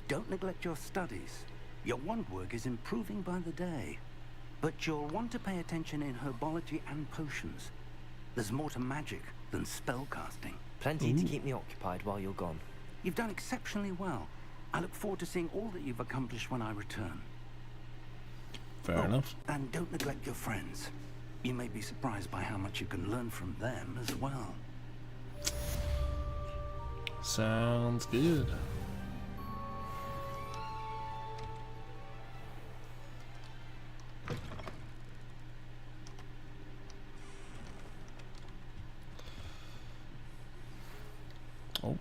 Don't neglect your studies. Your wand work is improving by the day. But you'll want to pay attention in herbology and potions. There's more to magic than spellcasting. Plenty to keep me occupied while you're gone. You've done exceptionally well. I look forward to seeing all that you've accomplished when I return. Fair enough. And don't neglect your friends. You may be surprised by how much you can learn from them as well. Sounds good. Oh.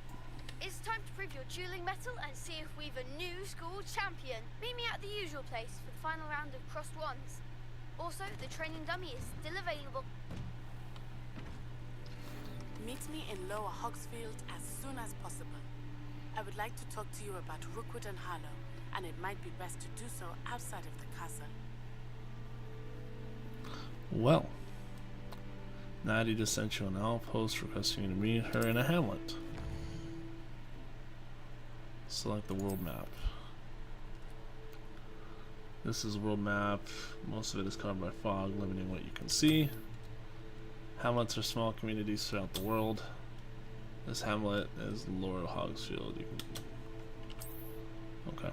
It's time to prove your dueling mettle and see if we've a new school champion. Meet me at the usual place for the final round of crossed wands. Also, the training dummy is still available. Meet me in Lower Hogsfield as soon as possible. I would like to talk to you about Rookwood and Harlow, and it might be best to do so outside of the castle. Well, Natty just sent you an outpost requesting you to meet her in a hamlet. Select the world map. This is a world map. Most of it is covered by fog, limiting what you can see. Hamlets are small communities throughout the world. This hamlet is Lower Hogsfield. You can... Okay.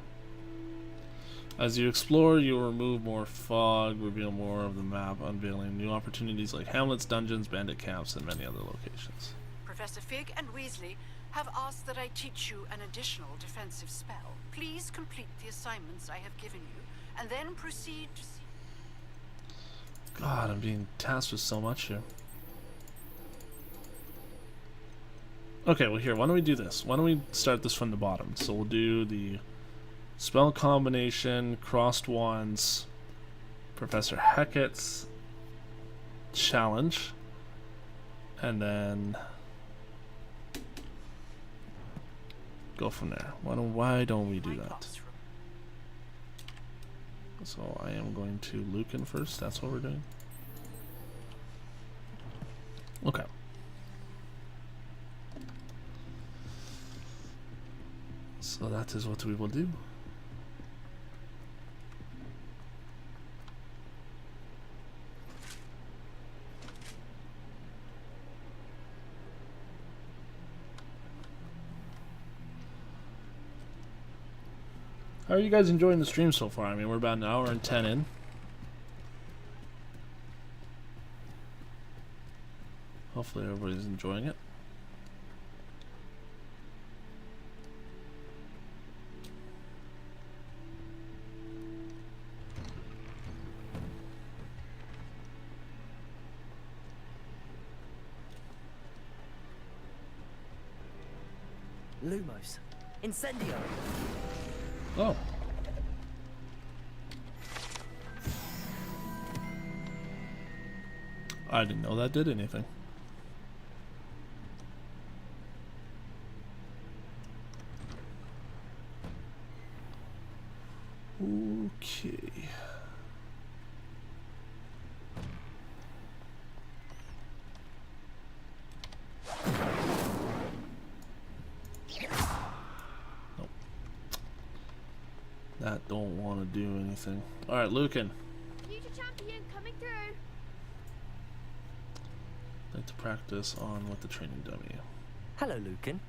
As you explore, you will remove more fog, reveal more of the map, unveiling new opportunities like hamlets, dungeons, bandit camps, and many other locations. Professor Fig and Weasley have asked that I teach you an additional defensive spell. Please complete the assignments I have given you, and then proceed to see... God, I'm being tasked with so much here. Okay, well here, why don't we do this? Why don't we start this from the bottom? So we'll do the spell combination, crossed wands, Professor Hackett's challenge, and then go from there. Why don't we do that? So I am going to Lucan first. That's what we're doing. Okay. So that is what we will do. How are you guys enjoying the stream so far? I mean, we're about an hour and 10 in. Hopefully everybody's enjoying it. Lumos. Incendio. Oh. I didn't know that did anything. Okay. That don't want to do anything. Alright, Lucan. Future champion coming through. I'd like to practice on with the training dummy. Hello, Lucan.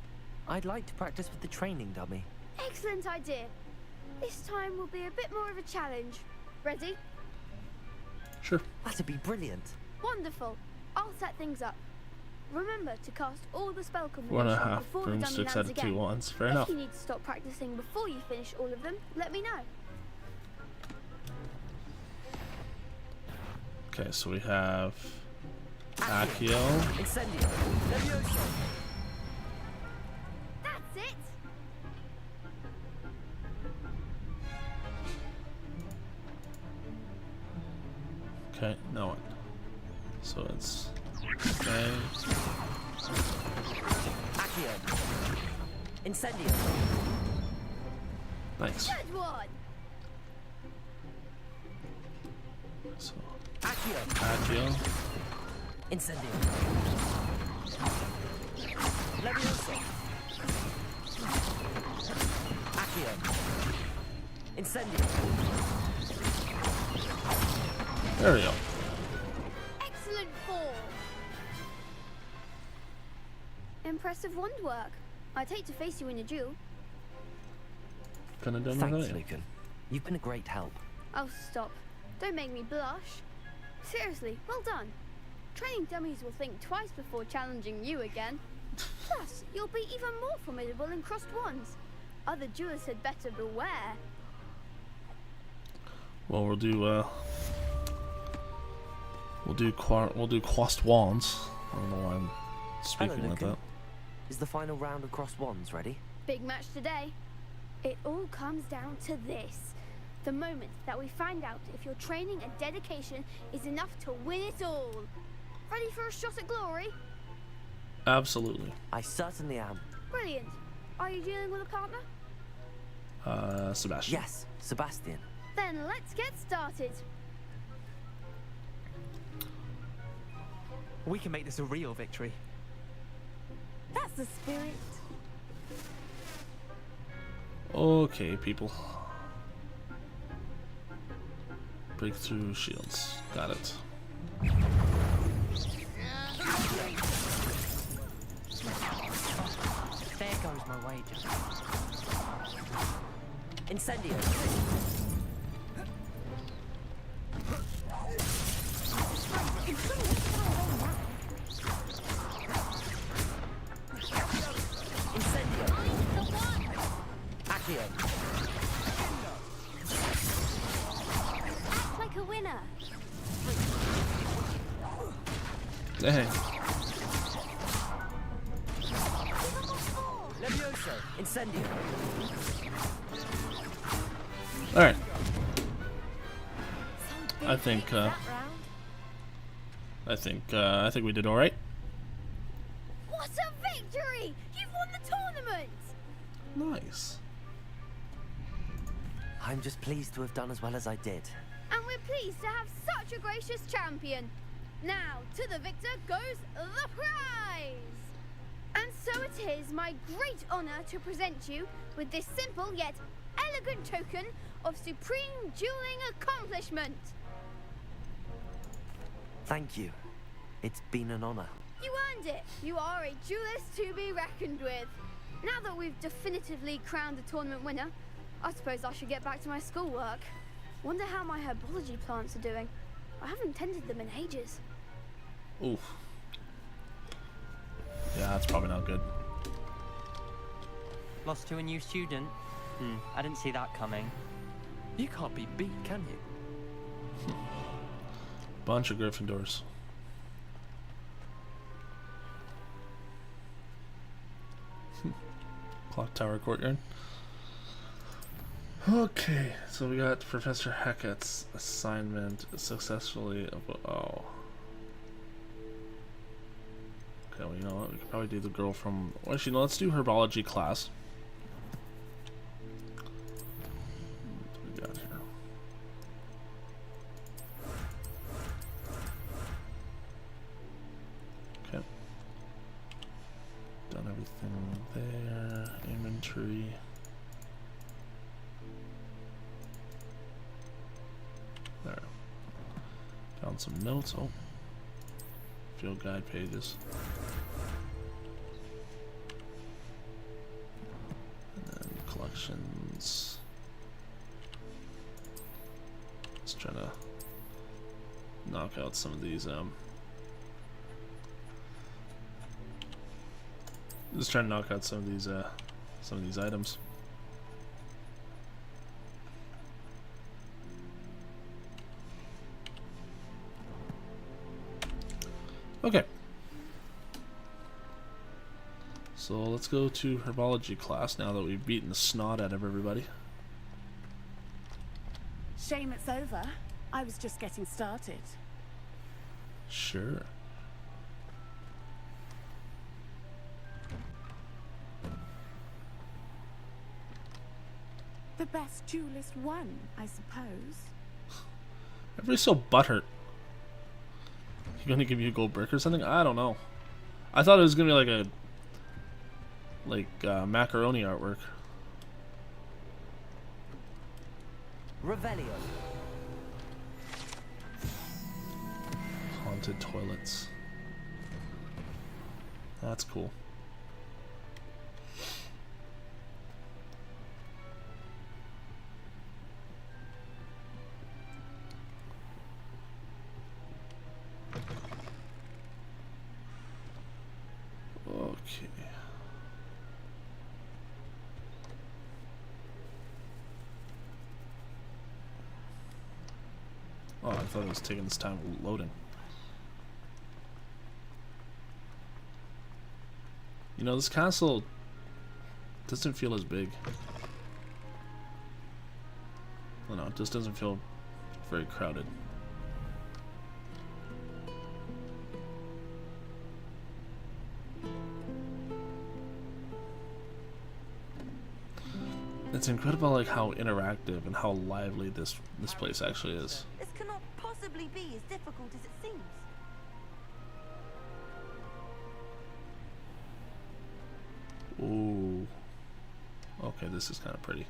I'd like to practice with the training dummy. Excellent idea. This time will be a bit more of a challenge. Ready? Sure. That'd be brilliant. Wonderful. I'll set things up. Remember to cast all the spell 1.5 combinations before the dummy broomsticks lands out of again. 2 wands. Fair if enough. you need to stop practicing before you finish all of them, let me know. Okay, so we have Accio. Incendio. Levioso. That's it. Okay, now what? So it's okay. Accio. Incendio. Nice. Good one. So Accio. Accio. Incendio. Levioso. Accio. Incendio. There we go. Excellent form. Impressive wand work. I'd hate to face you in a duel. Couldn't have done Thanks, without you. Lucan. You've been a great help. Oh, stop. Don't make me blush. Seriously, well done. Training dummies will think twice before challenging you again. Plus, you'll be even more formidable in crossed wands. Other duelists had better beware. Well, we'll do crossed wands. I don't know why I'm speaking Hello, like Lucan. that. Is the final round of crossed wands ready? Big match today. It all comes down to this. The moment that we find out if your training and dedication is enough to win it all. Ready for a shot at glory? Absolutely. I certainly am. Brilliant. Are you dealing with a partner? Sebastian. Yes, Sebastian. Then let's get started. We can make this a real victory. That's the spirit. Okay, people. Breakthrough shields. Got it. There goes my wager. Incendio. Act like a winner. Dang. Levioso. Incendio. Alright. I think we did alright. What a victory! You've won the tournament! Nice. I'm just pleased to have done as well as I did. And we're pleased to have such a gracious champion. Now, to the victor goes the prize! And so it is my great honor to present you with this simple yet elegant token of supreme dueling accomplishment. Thank you. It's been an honor. You earned it. You are a duelist to be reckoned with. Now that we've definitively crowned the tournament winner, I suppose I should get back to my schoolwork. Wonder how my herbology plants are doing. I haven't tended them in ages. Oof. Yeah, that's probably not good. Lost to a new student? I didn't see that coming. You can't be beat, can you? Bunch of Gryffindors. Clock Tower Courtyard. Okay, so we got Professor Hackett's assignment successfully. Oh. Okay, well, you know what? We could probably do the girl from. Well, actually, no, let's do herbology class. What do we got here? Okay. Done everything there. Inventory. There. Found some notes. Oh. Field guide pages. And then collections. Just trying to knock out some of these just trying to knock out some of these items. Okay. So let's go to herbology class now that we've beaten the snot out of everybody. Shame it's over. I was just getting started. Sure. The best duelist won, I suppose. Everybody's so butthurt. You gonna give you a gold brick or something? I don't know. I thought it was gonna be like macaroni artwork. Revelio. Haunted toilets. That's cool. Okay. Oh, I thought it was taking this time loading. You know, this castle doesn't feel as big. I don't know, it just doesn't feel very crowded. It's incredible, like, how interactive and how lively this place actually is. This cannot possibly be as difficult as it seems. Ooh. Okay, this is kind of pretty.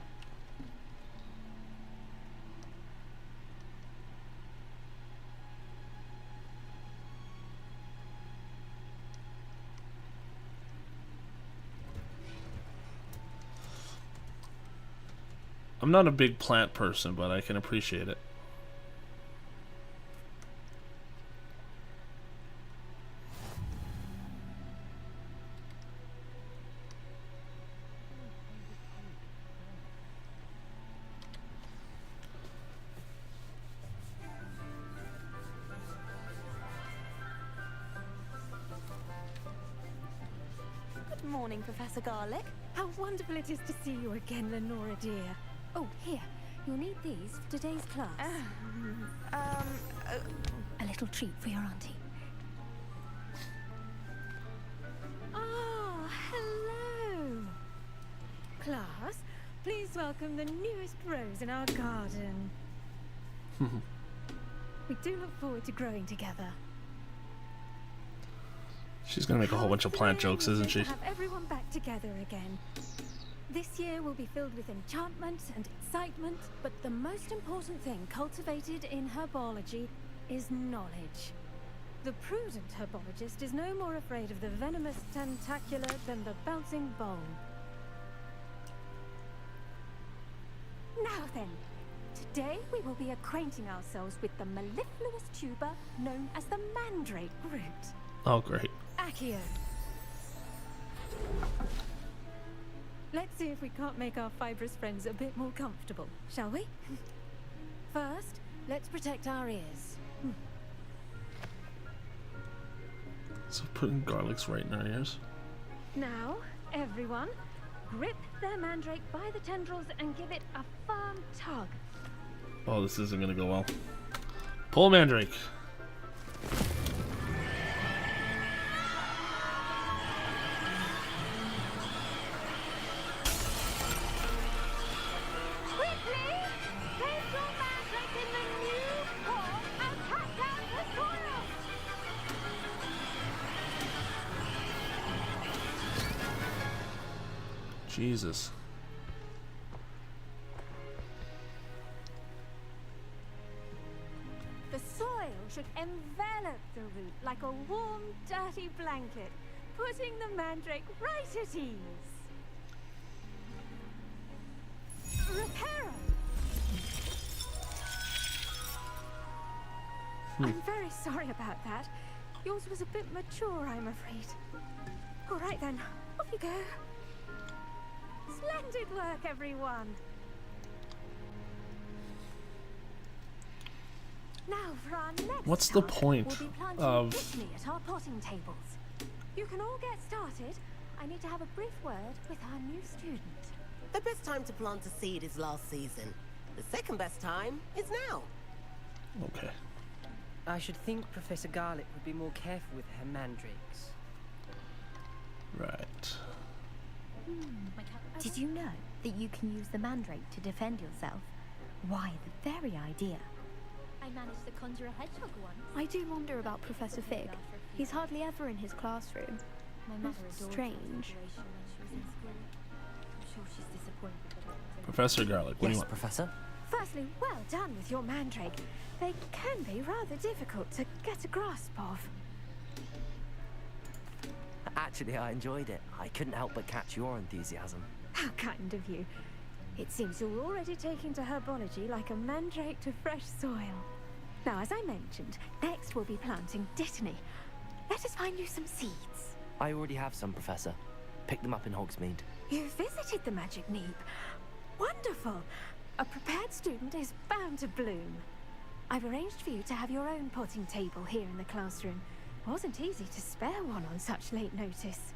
I'm not a big plant person, but I can appreciate it. Good morning, Professor Garlic. How wonderful it is to see you again, Lenora dear. Oh, here. You'll need these for today's class. A little treat for your auntie. Ah, hello. Class, please welcome the newest rose in our garden. We do look forward to growing together. She's gonna make a whole bunch of plant jokes, isn't she? To have everyone back together again. This year will be filled with enchantment and excitement, but the most important thing cultivated in herbology is knowledge. The prudent herbologist is no more afraid of the venomous tentacular than the bouncing bulb. Now then, today we will be acquainting ourselves with the mellifluous tuber known as the mandrake root. Oh, great. Accio. Let's see if we can't make our fibrous friends a bit more comfortable, shall we? First, let's protect our ears. So putting garlics right in our ears. Now, everyone, grip their mandrake by the tendrils and give it a firm tug. Oh, this isn't gonna go well. Pull mandrake. Jesus. The soil should envelop the root like a warm, dirty blanket, putting the mandrake right at ease. Reparo! I'm very sorry about that. Yours was a bit mature, I'm afraid. All right then, off you go. Splendid work, everyone. Now for our next What's the task, point we'll be planting of Disney at our potting tables. You can all get started. I need to have a brief word with our new student. The best time to plant a seed is last season. The second best time is now. Okay. I should think Professor Garlic would be more careful with her mandrakes. Right. Did you know that you can use the mandrake to defend yourself? Why, the very idea. I managed to conjure a hedgehog once. I do wonder about Professor Fig. He's hardly ever in his classroom. My mother adored Strange. conjuration when she was in school. I'm sure she's disappointed that I Professor Garlic, what do you want? Professor? Firstly, well done with your mandrake. They can be rather difficult to get a grasp of. Actually, I enjoyed it. I couldn't help but catch your enthusiasm. How kind of you. It seems you're already taking to herbology like a mandrake to fresh soil. Now, as I mentioned, next we'll be planting Dittany. Let us find you some seeds. I already have some, Professor. Picked them up in Hogsmeade. You visited the Magic Neep. Wonderful. A prepared student is bound to bloom. I've arranged for you to have your own potting table here in the classroom. Wasn't easy to spare one on such late notice.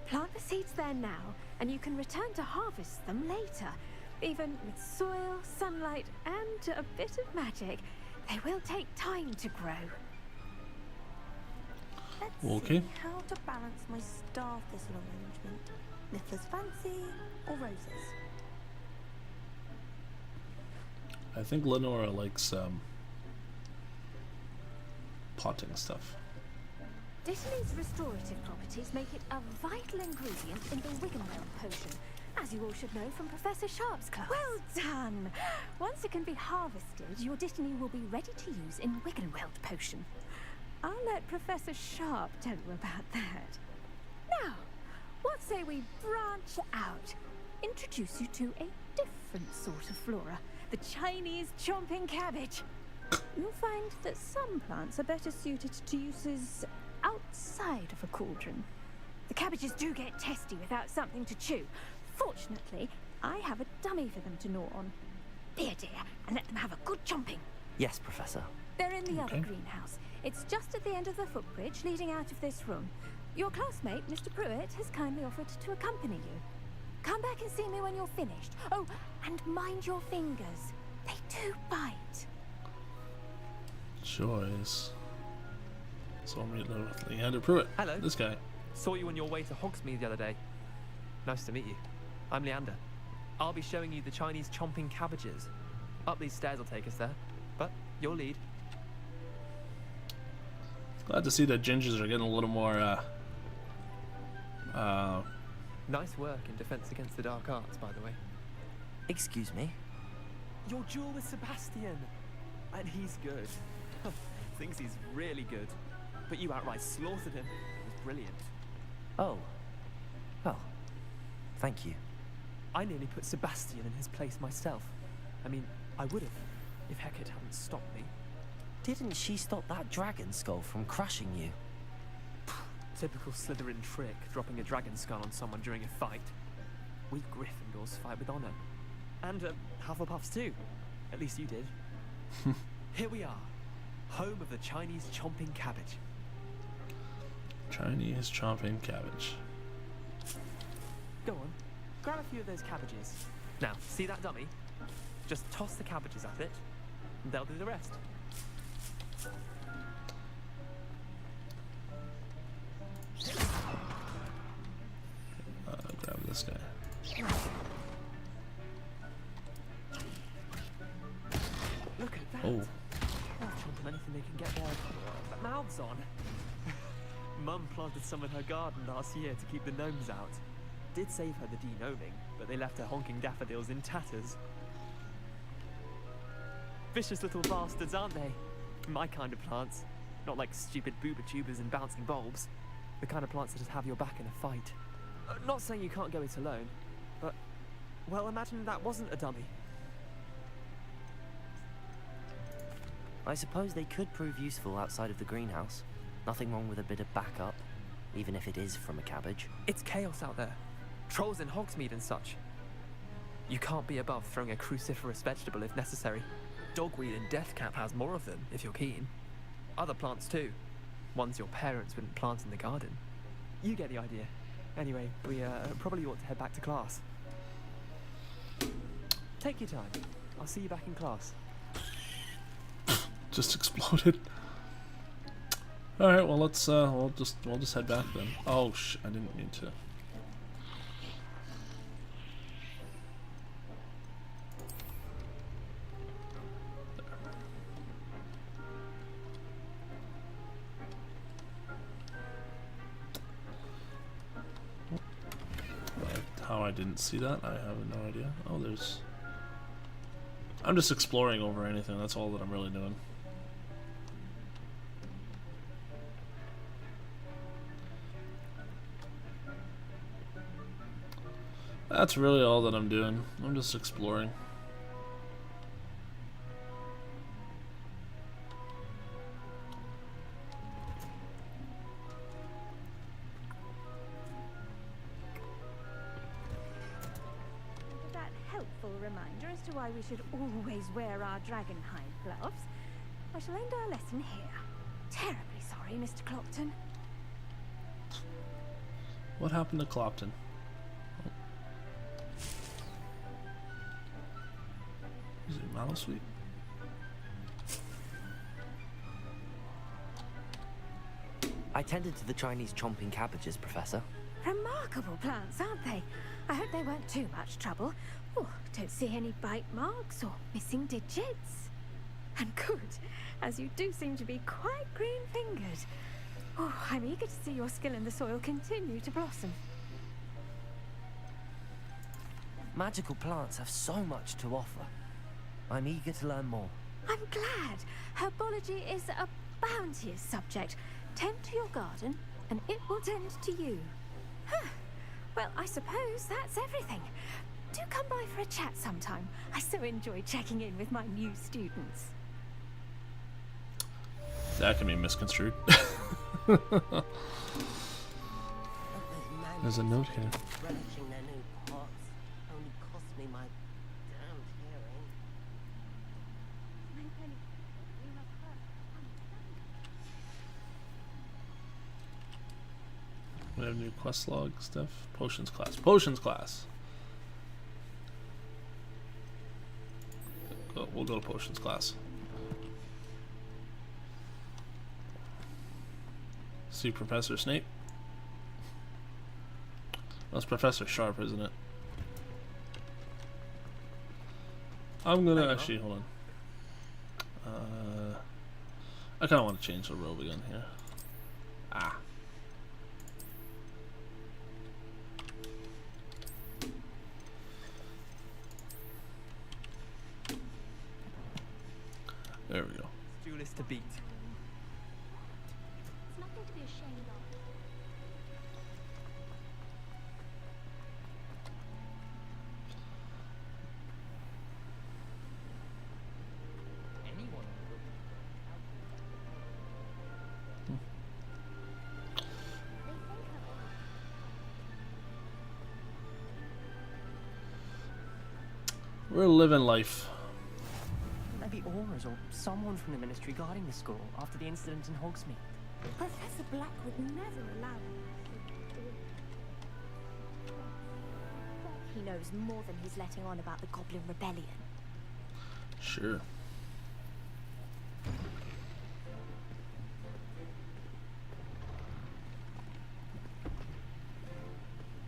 Plant the seeds there now, and you can return to harvest them later. Even with soil, sunlight, and a bit of magic, they will take time to grow. Let's see how to balance my star thistle arrangement. Niffler's fancy or roses? I think Lenora likes potting stuff. Dittany's restorative properties make it a vital ingredient in the Wiggenweld potion, as you all should know from Professor Sharp's class. Well done! Once it can be harvested, your Dittany will be ready to use in Wiggenweld potion. I'll let Professor Sharp tell you about that. Now, what say we branch out? Introduce you to a different sort of flora, the Chinese chomping cabbage. You'll find that some plants are better suited to uses outside of a cauldron. The cabbages do get testy without something to chew. Fortunately, I have a dummy for them to gnaw on. Here, dear, and let them have a good chomping. Yes, Professor. They're in the other greenhouse. It's just at the end of the footbridge leading out of this room. Your classmate, Mr. Pruitt, has kindly offered to accompany you. Come back and see me when you're finished. Oh, and mind your fingers. They do bite. Choice. So I'm reading with Leander Pruitt. Hello. This guy. Saw you on your way to Hogsmeade the other day. Nice to meet you. I'm Leander. I'll be showing you the Chinese chomping cabbages. Up these stairs will take us there, but you'll lead. Glad to see that gingers are getting a little more, Nice work in Defense Against the Dark Arts, by the way. Excuse me? Your duel with Sebastian! And he's good. Thinks he's really good. But you outright slaughtered him. It was brilliant. Oh. Well, thank you. I nearly put Sebastian in his place myself. I mean, I would have, if Hecate hadn't stopped me. Didn't she stop that dragon skull from crushing you? Typical Slytherin trick, dropping a dragon skull on someone during a fight. We Gryffindors fight with honor. And Hufflepuffs too. At least you did. Here we are, home of the Chinese chomping cabbage. Chinese chomping cabbage. Go on, grab a few of those cabbages. Now, see that dummy? Just toss the cabbages at it, and they'll do the rest. Grab this guy. Look at that. Oh. They'll chomp on anything they can get their mouths on. Mum planted some in her garden last year to keep the gnomes out. Did save her the de-gnoming, but they left her honking daffodils in tatters. Vicious little bastards, aren't they? My kind of plants. Not like stupid booba tubers and bouncing bulbs. The kind of plants that just have your back in a fight. Not saying you can't go it alone, but, well, imagine that wasn't a dummy. I suppose they could prove useful outside of the greenhouse. Nothing wrong with a bit of backup, even if it is from a cabbage. It's chaos out there. Trolls in Hogsmeade and such. You can't be above throwing a cruciferous vegetable if necessary. Dogweed and deathcap has more of them, if you're keen. Other plants too. Ones your parents wouldn't plant in the garden. You get the idea. Anyway, we probably ought to head back to class. Take your time. I'll see you back in class. Just exploded. All right, well let's we'll just head back then. Oh I didn't mean to. How I didn't see that, I have no idea. Oh, there's... I'm just exploring over anything, that's all that I'm really doing. That's really all that I'm doing. I'm just exploring. That helpful reminder as to why we should always wear our dragonhide gloves. I shall end our lesson here. Terribly sorry, Mr. Clopton. What happened to Clopton? Is it Mallowsweet? I tended to the Chinese chomping cabbages, Professor. Remarkable plants, aren't they? I hope they weren't too much trouble. Oh, don't see any bite marks or missing digits. And good, as you do seem to be quite green-fingered. Oh, I'm eager to see your skill in the soil continue to blossom. Magical plants have so much to offer. I'm eager to learn more. I'm glad. Herbology is a bounteous subject. Tend to your garden, and it will tend to you. Huh. Well, I suppose that's everything. Do come by for a chat sometime. I so enjoy checking in with my new students. That can be misconstrued. There's a note here. Relishing their new pots only cost me my damned hearing. We have new quest log stuff. Potions class. Potions class. We'll go to potions class. See Professor Snape. That's Professor Sharp, isn't it? I'm gonna actually hold on. I kind of want to change the robe again here. Ah. There we go. Duelist to beat. It's nothing to be ashamed of. Anyone would. We're living life. Maybe Aura's or someone from the ministry guarding the school after the incident in Hogsmeade. Professor Black would never allow He knows more than he's letting on about the Goblin Rebellion. Sure.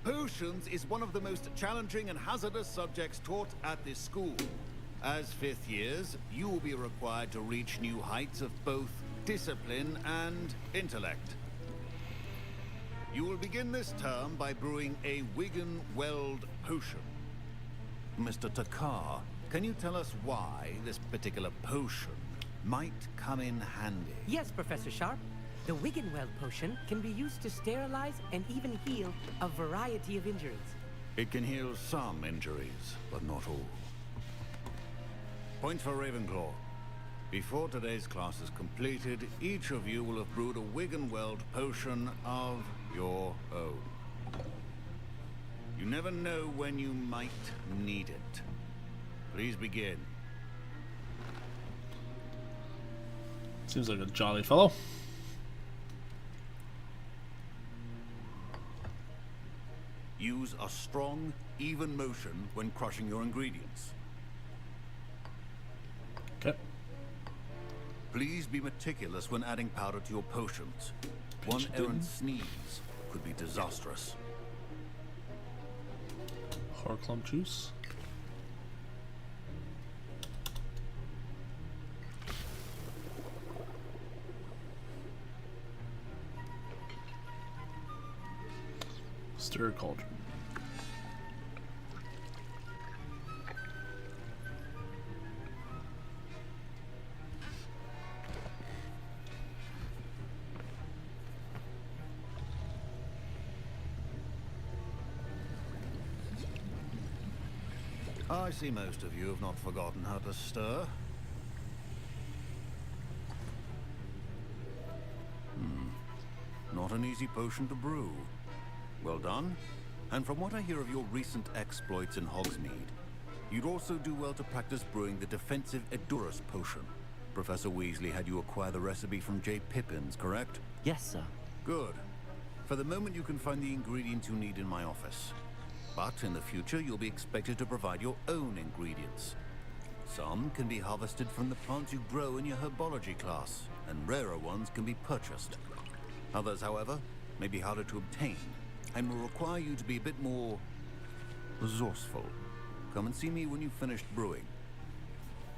Potions is one of the most challenging and hazardous subjects taught at this school. As fifth years, you will be required to reach new heights of both discipline and intellect. You will begin this term by brewing a Wigan-Weld potion. Mr. Takar, can you tell us why this particular potion might come in handy? Yes, Professor Sharp. The Wiggenweld potion can be used to sterilize and even heal a variety of injuries. It can heal some injuries, but not all. Point for Ravenclaw. Before today's class is completed, each of you will have brewed a Wiggenweld potion of your own. You never know when you might need it. Please begin. Seems like a jolly fellow. Use a strong, even motion when crushing your ingredients. Okay. Please be meticulous when adding powder to your potions. One errant sneeze could be disastrous. Horcrux juice. Stir cauldron. I see most of you have not forgotten how to stir. Not an easy potion to brew. Well done. And from what I hear of your recent exploits in Hogsmeade, you'd also do well to practice brewing the defensive Edurus potion. Professor Weasley had you acquire the recipe from J. Pippins, correct? Yes, sir. Good. For the moment, you can find the ingredients you need in my office. But in the future, you'll be expected to provide your own ingredients. Some can be harvested from the plants you grow in your herbology class, and rarer ones can be purchased. Others, however, may be harder to obtain, and will require you to be a bit more resourceful. Come and see me when you've finished brewing,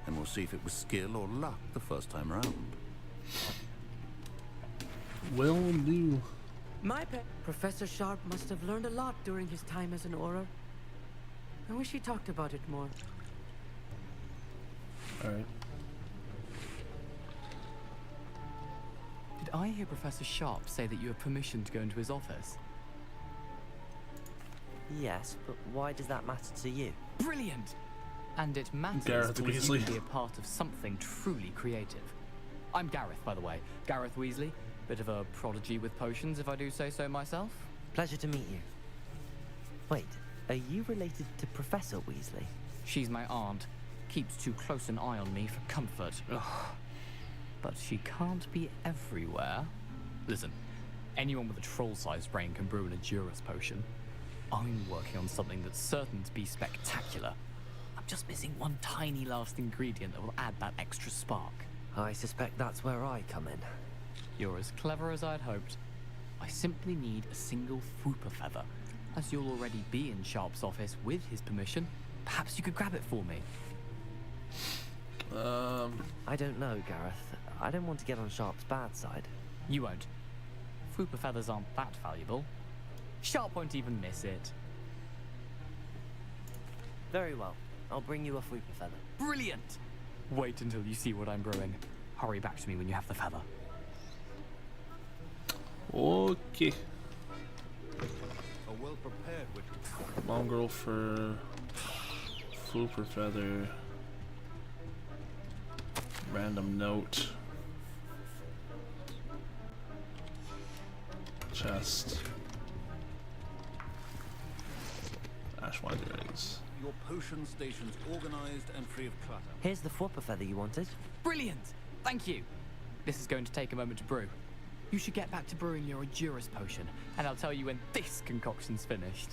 and we'll see if it was skill or luck the first time round. Will do. Professor Sharp must have learned a lot during his time as an Auror. I wish he talked about it more. Alright. Did I hear Professor Sharp say that you have permission to go into his office? Yes, but why does that matter to you? Brilliant! And it matters Gareth because you Weasley. can be a part of something truly creative. I'm Gareth, by the way. Gareth Weasley. Bit of a prodigy with potions, if I do say so myself. Pleasure to meet you. Wait, are you related to Professor Weasley? She's my aunt. Keeps too close an eye on me for comfort. Ugh. But she can't be everywhere. Listen, anyone with a troll-sized brain can brew an Endurance potion. I'm working on something that's certain to be spectacular. I'm just missing one tiny last ingredient that will add that extra spark. I suspect that's where I come in. You're as clever as I'd hoped. I simply need a single Fwooper feather. As you'll already be in Sharp's office with his permission, perhaps you could grab it for me. I don't know, Gareth. I don't want to get on Sharp's bad side. You won't. Fwooper feathers aren't that valuable. Sharp won't even miss it. Very well. I'll bring you a Fwooper feather. Brilliant! Wait until you see what I'm brewing. Hurry back to me when you have the feather. Okay. A well-prepared witch. Mongrel for Fwooper feather. Random note. Chest. Ashwinder eggs. Your potion station's organized and free of clutter. Here's the Fwooper feather you wanted. Brilliant! Thank you! This is going to take a moment to brew. You should get back to brewing your Endurance potion, and I'll tell you when this concoction's finished.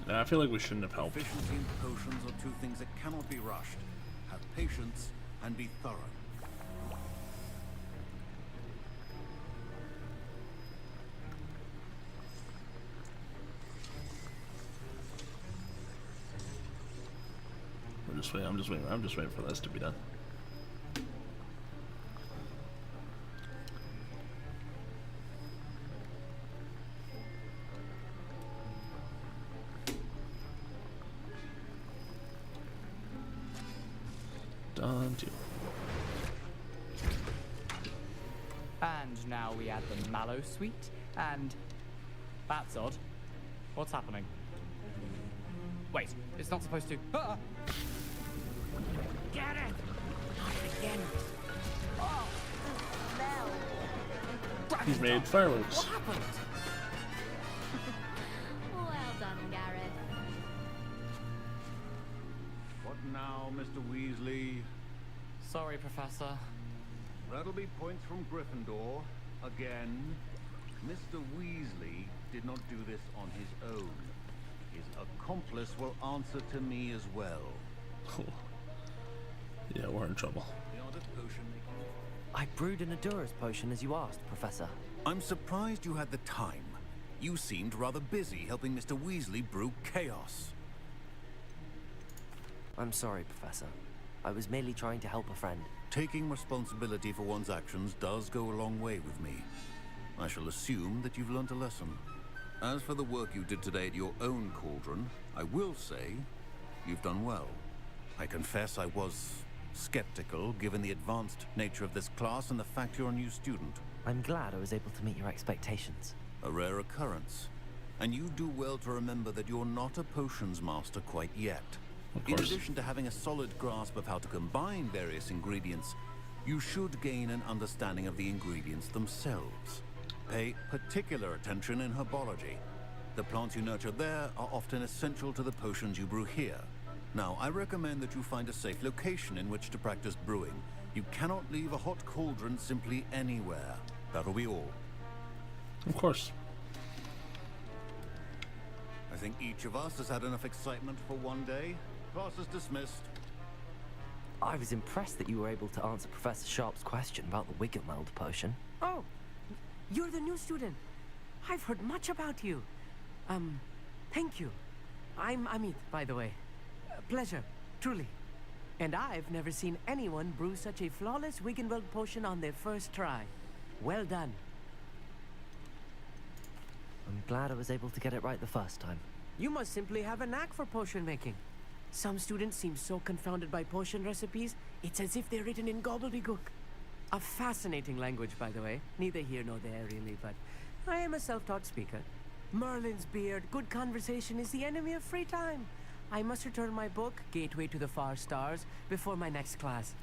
I feel like we shouldn't have helped. Efficiency and potions are two things that cannot be rushed. Have patience and be thorough. I'm just waiting for this to be done. Done deal. And now we add the Mallow Sweet, and... That's odd. What's happening? Wait, it's not supposed to... Ah! Get it! Not again. Oh, the smell. He's made fireworks. What happened? Well done, Gareth. What now, Mr. Weasley? Sorry, Professor. That'll be points from Gryffindor. Again. Mr. Weasley did not do this on his own. His accomplice will answer to me as well. Yeah, we're in trouble. The art of potion making. I brewed an Endurance potion as you asked, Professor. I'm surprised you had the time. You seemed rather busy helping Mr. Weasley brew chaos. I'm sorry, Professor. I was merely trying to help a friend. Taking responsibility for one's actions does go a long way with me. I shall assume that you've learnt a lesson. As for the work you did today at your own cauldron, I will say you've done well. I confess I was skeptical given the advanced nature of this class and the fact you're a new student. I'm glad I was able to meet your expectations. A rare occurrence. And you do well to remember that you're not a potions master quite yet. In addition to having a solid grasp of how to combine various ingredients, you should gain an understanding of the ingredients themselves. Pay particular attention in herbology. The plants you nurture there are often essential to the potions you brew here. Now, I recommend that you find a safe location in which to practice brewing. You cannot leave a hot cauldron simply anywhere. That'll be all. Of course. I think each of us has had enough excitement for one day. Class is dismissed. I was impressed that you were able to answer Professor Sharp's question about the Wiggenweld potion. Oh, you're the new student. I've heard much about you. Thank you. I'm Amit, by the way. Pleasure, truly. And I've never seen anyone brew such a flawless Wiggenweld potion on their first try. Well done. I'm glad I was able to get it right the first time. You must simply have a knack for potion making. Some students seem so confounded by potion recipes, it's as if they're written in gobbledygook. A fascinating language, by the way. Neither here nor there, really, but I am a self-taught speaker. Merlin's beard, good conversation is the enemy of free time. I must return my book, Gateway to the Far Stars, before my next class.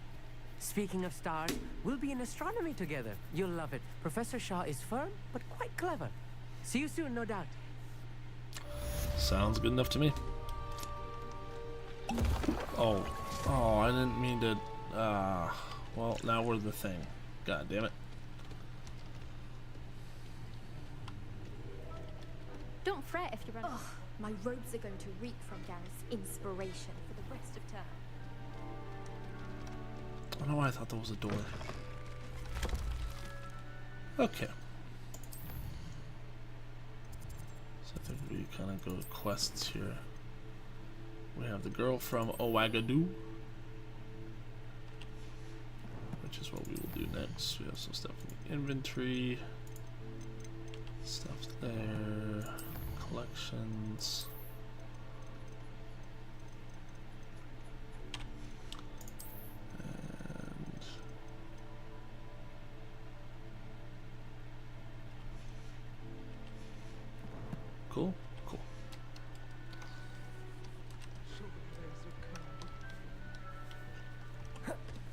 Speaking of stars, we'll be in astronomy together. You'll love it. Professor Shaw is firm, but quite clever. See you soon, no doubt. Sounds good enough to me. Oh, I didn't mean to. Well, now we're the thing. God damn it. Don't fret if you run. Ugh, my robes are going to reek from Gareth's inspiration for the rest of term. I don't know why I thought there was a door. Okay. So I think we kind of go to quests here. We have the girl from Ouagadougou, which is what we will do next. We have some stuff in the inventory. Stuff there. Collections. And cool.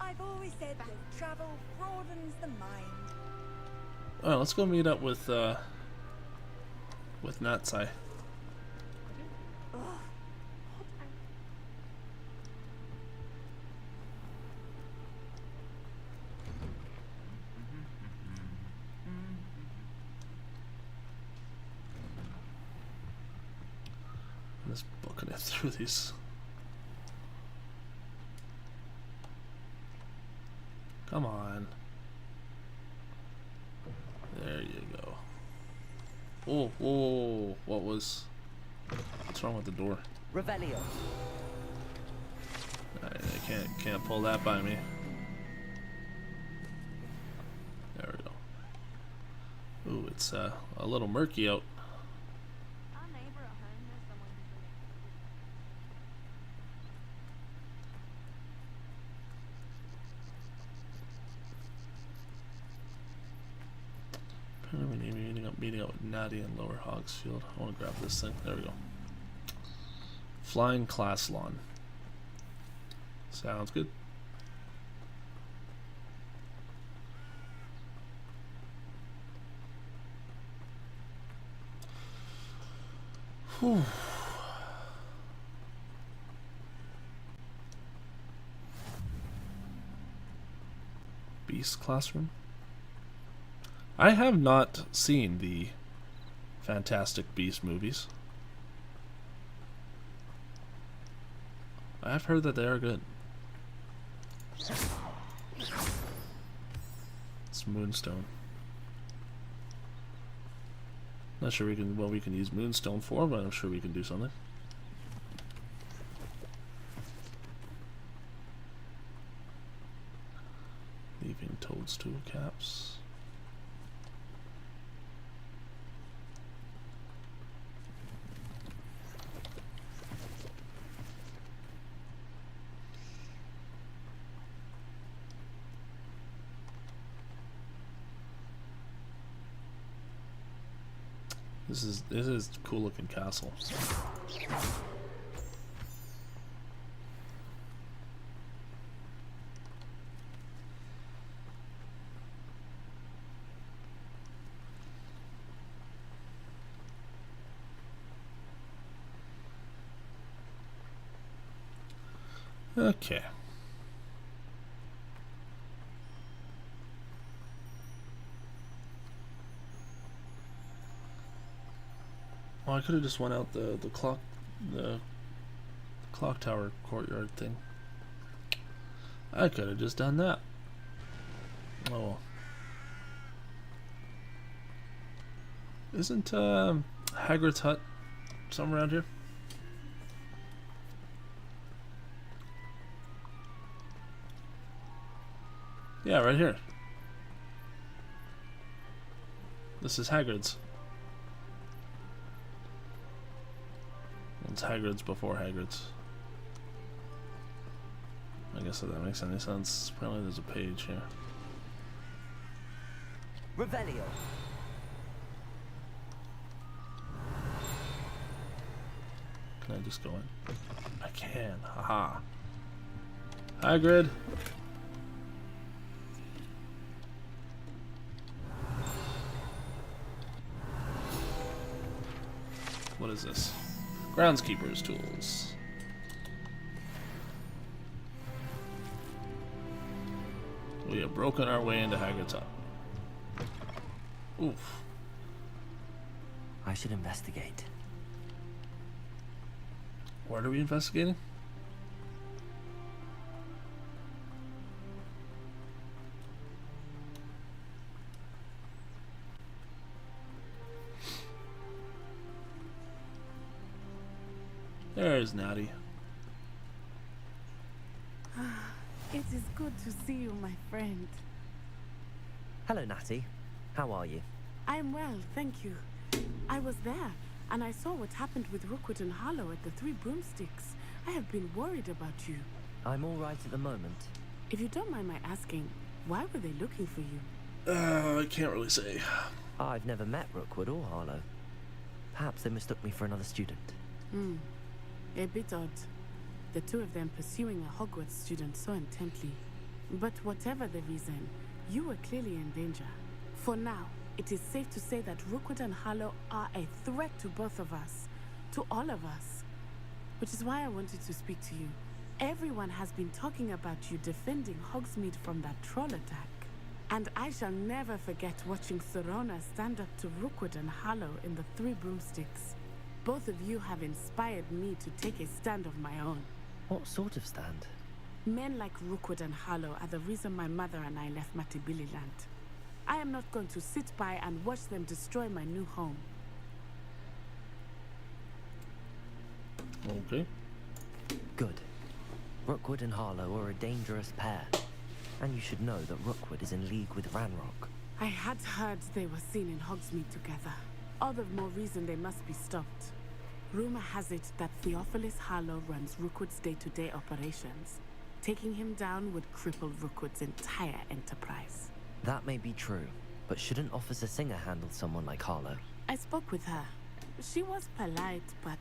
I've always said that travel broadens the mind. Alright, let's go meet up with Natsai. I'm just booking it through these. Come on. There you go. Oh, whoa, what's wrong with the door? Revelio. I can't pull that by me. There we go. Ooh, it's a little murky out. Meeting up with Natty in Lower Hogsfield. I want to grab this thing. There we go. Flying class lawn. Sounds good. Whew. Beast classroom. I have not seen the Fantastic Beast movies. I've heard that they are good. It's Moonstone. Not sure what we can use Moonstone for, but I'm sure we can do something. Leaving toadstool caps. This is a cool looking castle. Okay. Well, I could have just went out the clock tower courtyard thing. I could have just done that. Oh well. Isn't Hagrid's hut somewhere around here? Yeah, right here. This is Hagrid's. It's Hagrid's before Hagrid's. I guess if that makes any sense. Apparently there's a page here. Revelio. Can I just go in? I can. Haha. Hagrid. What is this? Groundskeeper's tools. We have broken our way into Hagrid's hut. Oof. I should investigate. What are we investigating? There's Natty. It is good to see you, my friend. Hello, Natty. How are you? I'm well, thank you. I was there, and I saw what happened with Rookwood and Harlow at the Three Broomsticks. I have been worried about you. I'm all right at the moment. If you don't mind my asking, why were they looking for you? I can't really say. I've never met Rookwood or Harlow. Perhaps they mistook me for another student. A bit odd. The two of them pursuing a Hogwarts student so intently. But whatever the reason, you were clearly in danger. For now, it is safe to say that Rookwood and Harlow are a threat to both of us. To all of us. Which is why I wanted to speak to you. Everyone has been talking about you defending Hogsmeade from that troll attack. And I shall never forget watching Serona stand up to Rookwood and Harlow in the Three Broomsticks. Both of you have inspired me to take a stand of my own. What sort of stand? Men like Rookwood and Harlow are the reason my mother and I left Matibililand. I am not going to sit by and watch them destroy my new home. Okay. Good. Rookwood and Harlow are a dangerous pair. And you should know that Rookwood is in league with Ranrock. I had heard they were seen in Hogsmeade together. All the more reason they must be stopped. Rumor has it that Theophilus Harlow runs Rookwood's day-to-day operations. Taking him down would cripple Rookwood's entire enterprise. That may be true, but shouldn't Officer Singer handle someone like Harlow? I spoke with her. She was polite, but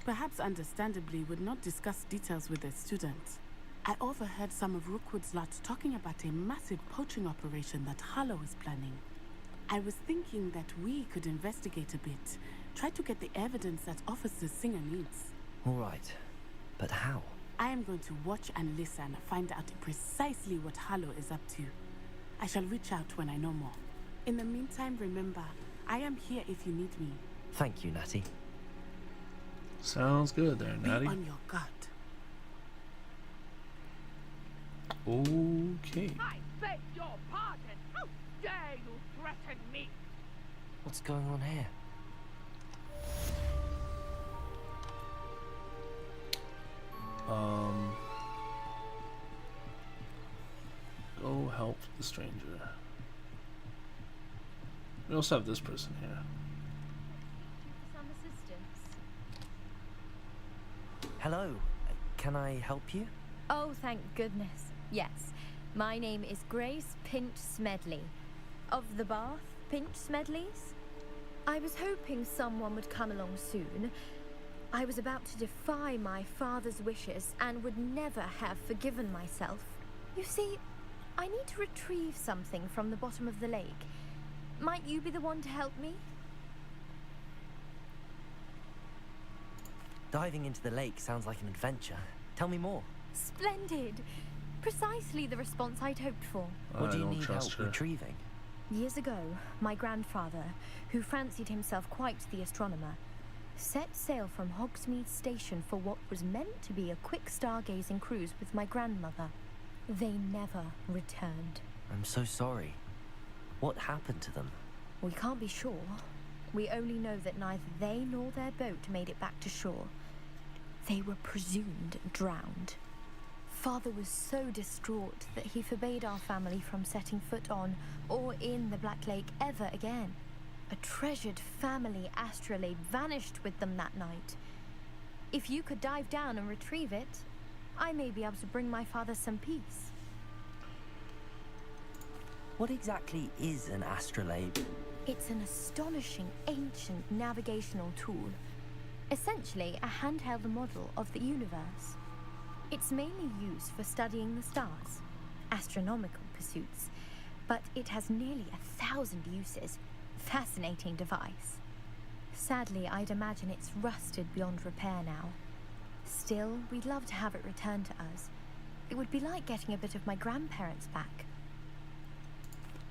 perhaps understandably would not discuss details with a student. I overheard some of Rookwood's lot talking about a massive poaching operation that Harlow is planning. I was thinking that we could investigate a bit, try to get the evidence that Officer Singer needs. All right, but how? I am going to watch and listen, find out precisely what Harlow is up to. I shall reach out when I know more. In the meantime, remember, I am here if you need me. Thank you, Natty. Sounds good there, Natty. Be on your guard. Okay. I beg your pardon. How dare you threaten me? What's going on here? Go help the stranger. We also have this person here. Some assistance. Hello. Can I help you? Oh, thank goodness. Yes. My name is Grace Pinch Smedley. Of the Bath Pinch Smedleys? I was hoping someone would come along soon. I was about to defy my father's wishes and would never have forgiven myself. You see, I need to retrieve something from the bottom of the lake. Might you be the one to help me? Diving into the lake sounds like an adventure. Tell me more. Splendid! Precisely the response I'd hoped for. What do you need help retrieving? Years ago, my grandfather, who fancied himself quite the astronomer, set sail from Hogsmeade Station for what was meant to be a quick stargazing cruise with my grandmother. They never returned. I'm so sorry. What happened to them? We can't be sure. We only know that neither they nor their boat made it back to shore. They were presumed drowned. Father was so distraught that he forbade our family from setting foot on or in the Black Lake ever again. A treasured family astrolabe vanished with them that night. If you could dive down and retrieve it, I may be able to bring my father some peace. What exactly is an astrolabe? It's an astonishing ancient navigational tool. Essentially, a handheld model of the universe. It's mainly used for studying the stars, astronomical pursuits, but it has nearly 1,000 uses. Fascinating device. Sadly, I'd imagine it's rusted beyond repair now. Still, we'd love to have it returned to us. It would be like getting a bit of my grandparents back.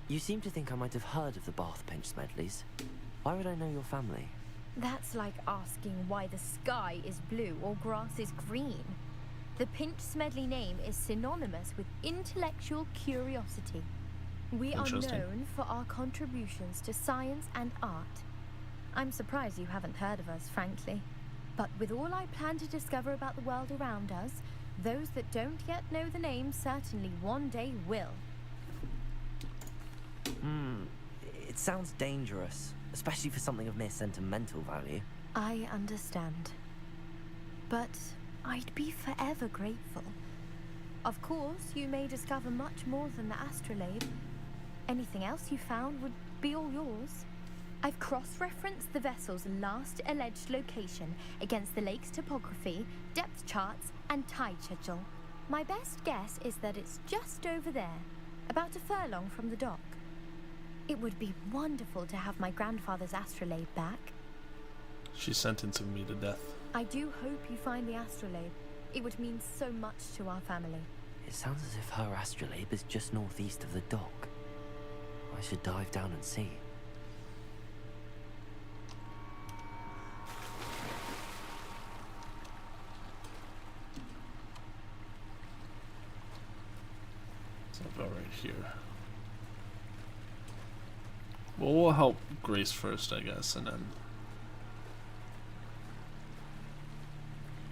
You seem to think I might have heard of the Bath Pinch Smedleys. Why would I know your family? That's like asking why the sky is blue or grass is green. The Pinch Smedley name is synonymous with intellectual curiosity. We are known for our contributions to science and art. I'm surprised you haven't heard of us, frankly. But with all I plan to discover about the world around us, those that don't yet know the name certainly one day will. It sounds dangerous, especially for something of mere sentimental value. I understand. But I'd be forever grateful. Of course, you may discover much more than the astrolabe. Anything else you found would be all yours. I've cross-referenced the vessel's last alleged location against the lake's topography, depth charts, and tide schedule. My best guess is that it's just over there, about a furlong from the dock. It would be wonderful to have my grandfather's astrolabe back. She's sentencing me to death. I do hope you find the astrolabe. It would mean so much to our family. It sounds as if her astrolabe is just northeast of the dock. I should dive down and see. It's about right here. Well, we'll help Grace first, I guess, and then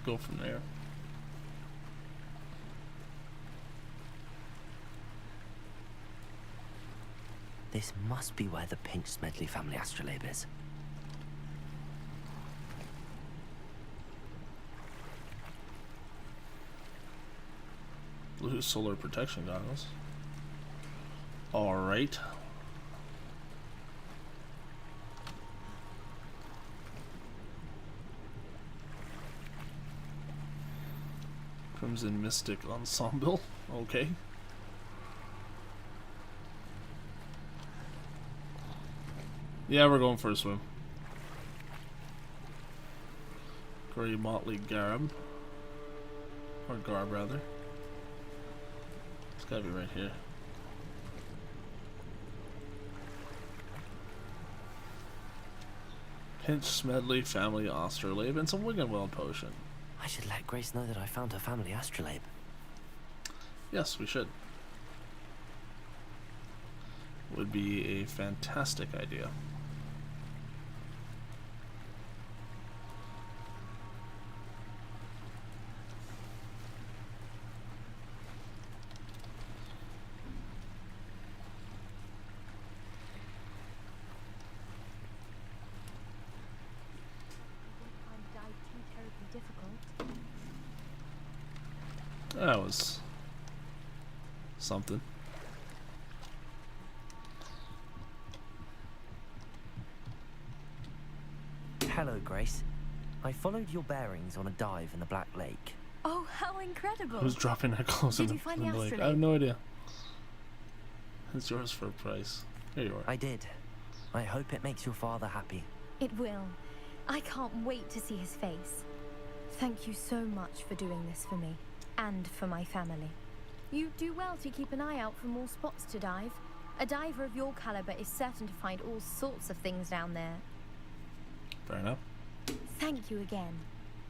go from there. This must be where the Pinch Smedley family astrolabe is. Blue solar protection goggles. Alright. Crimson Mystic Ensemble. Okay. Yeah, we're going for a swim. Grey Motley Garb. Or Garb, rather. It's gotta be right here. Pinch Smedley family astrolabe and some Wiggenweld potion. I should let Grace know that I found her family astrolabe. Yes, we should. Would be a fantastic idea. That was something. Hello, Grace. I followed your bearings on a dive in the Black Lake. Oh, how incredible! Who's dropping her clothes Did in you find the the lake? astrolabe? I have no idea. It's yours for a price. Here you are. I did. I hope it makes your father happy. It will. I can't wait to see his face. Thank you so much for doing this for me. And for my family. You do well to keep an eye out for more spots to dive. A diver of your caliber is certain to find all sorts of things down there. Fair enough. Thank you again.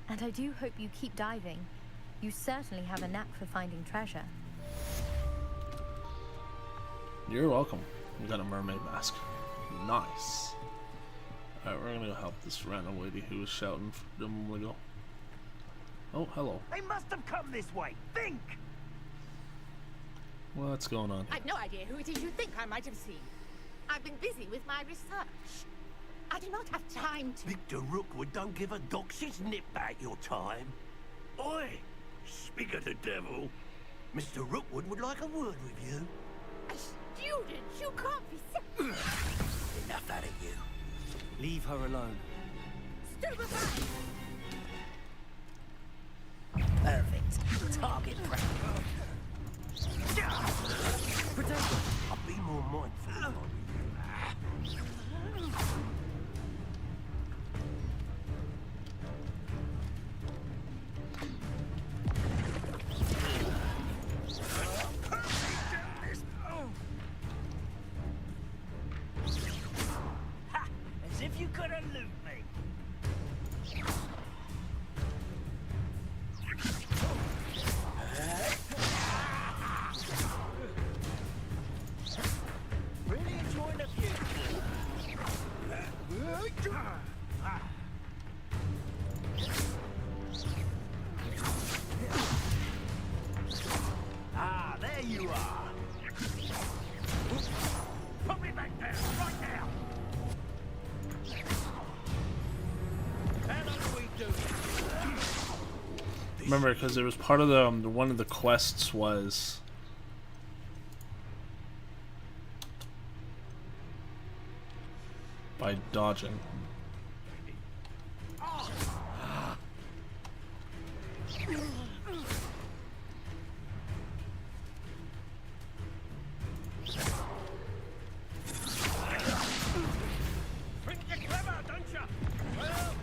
And I do hope you keep diving. You certainly have a knack for finding treasure. You're welcome. You got a mermaid mask. Nice. Alright, we're gonna go help this random lady who was shouting a moment ago. Oh, hello. They must have come this way. Think! What's going on? I've no idea who it is you think I might have seen. I've been busy with my research. I do not have time to... Victor Rookwood don't give a doxy's nip back your time. Oi! Speak of the devil. Mr. Rookwood would like a word with you. A student? You can't be so... Enough out of you. Leave her alone. Stupefy! Perfect. Target practice. Protect her. I'll be more mindful of you. Ha! As if you could elude me. Really enjoying the view. Ah, there you are. Put me back there, right now. How long do we do? Remember, because it was part of the one of the quests was by dodging. Think you're clever, don't you? Well,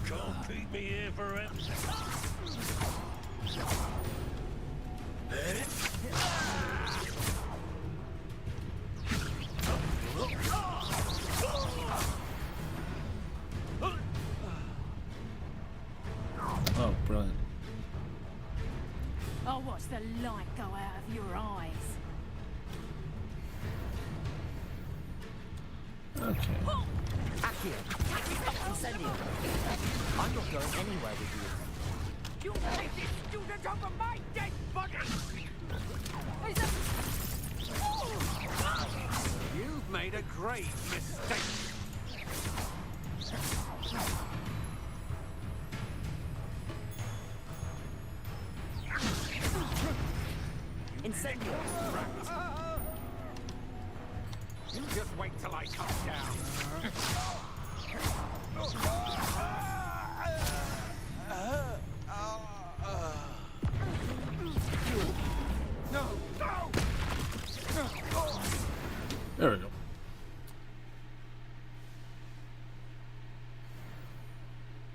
can't keep me here forever. Oh, brilliant. I'll watch the light go out of your eyes. Okay. Accio! Incendio! I'm not going anywhere with you. You take this student over my dead body! You've made a grave mistake. Incendio! You just wait till I come down. No! No! There we go.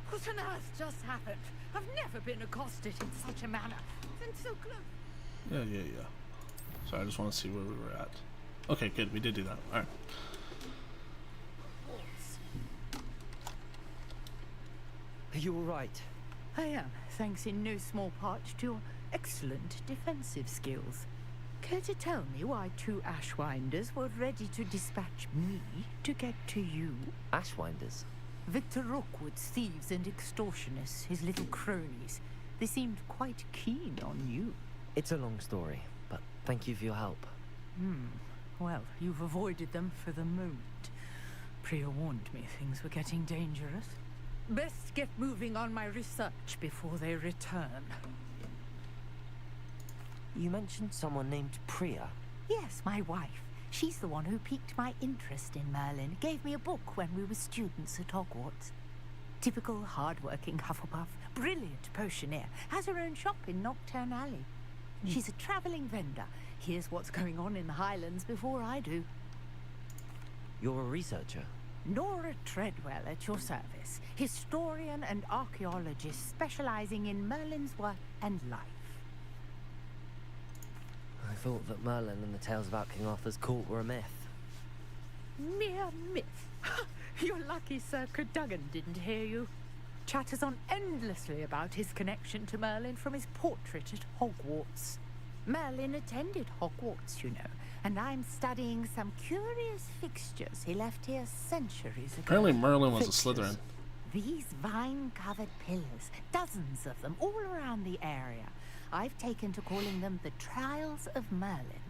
What on earth just happened? I've never been accosted in such a manner. And so close. Yeah. So I just want to see where we were at. Okay, good. We did do that. All right. Are you alright? I am, thanks in no small part to your excellent defensive skills. Care to tell me why two Ashwinders were ready to dispatch me to get to you? Ashwinders? Victor Rookwood's thieves and extortionists, his little cronies. They seemed quite keen on you. It's a long story, but thank you for your help. Well, you've avoided them for the moment. Priya warned me things were getting dangerous. Best get moving on my research before they return. You mentioned someone named Priya. Yes, my wife. She's the one who piqued my interest in Merlin. Gave me a book when we were students at Hogwarts. Typical hard-working Hufflepuff. Brilliant potioneer. Has her own shop in Nocturne Alley. She's a travelling vendor. Hears what's going on in the Highlands before I do. You're a researcher? Nora Treadwell at your service. Historian and archaeologist specialising in Merlin's work and life. I thought that Merlin and the tales about King Arthur's court were a myth. Mere myth. You're lucky Sir Cadogan didn't hear you. Chatters on endlessly about his connection to Merlin from his portrait at Hogwarts. Merlin attended Hogwarts, you know, and I'm studying some curious fixtures he left here centuries ago. Apparently Merlin was a Slytherin. These vine-covered pillars, dozens of them all around the area. I've taken to calling them the Trials of Merlin.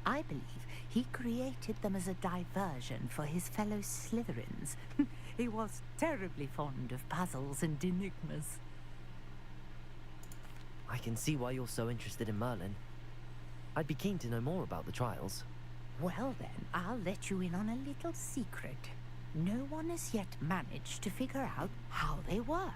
I believe He created them as a diversion for his fellow Slytherins. He was terribly fond of puzzles and enigmas. I can see why you're so interested in Merlin. I'd be keen to know more about the trials. Well then, I'll let you in on a little secret. No one has yet managed to figure out how they work.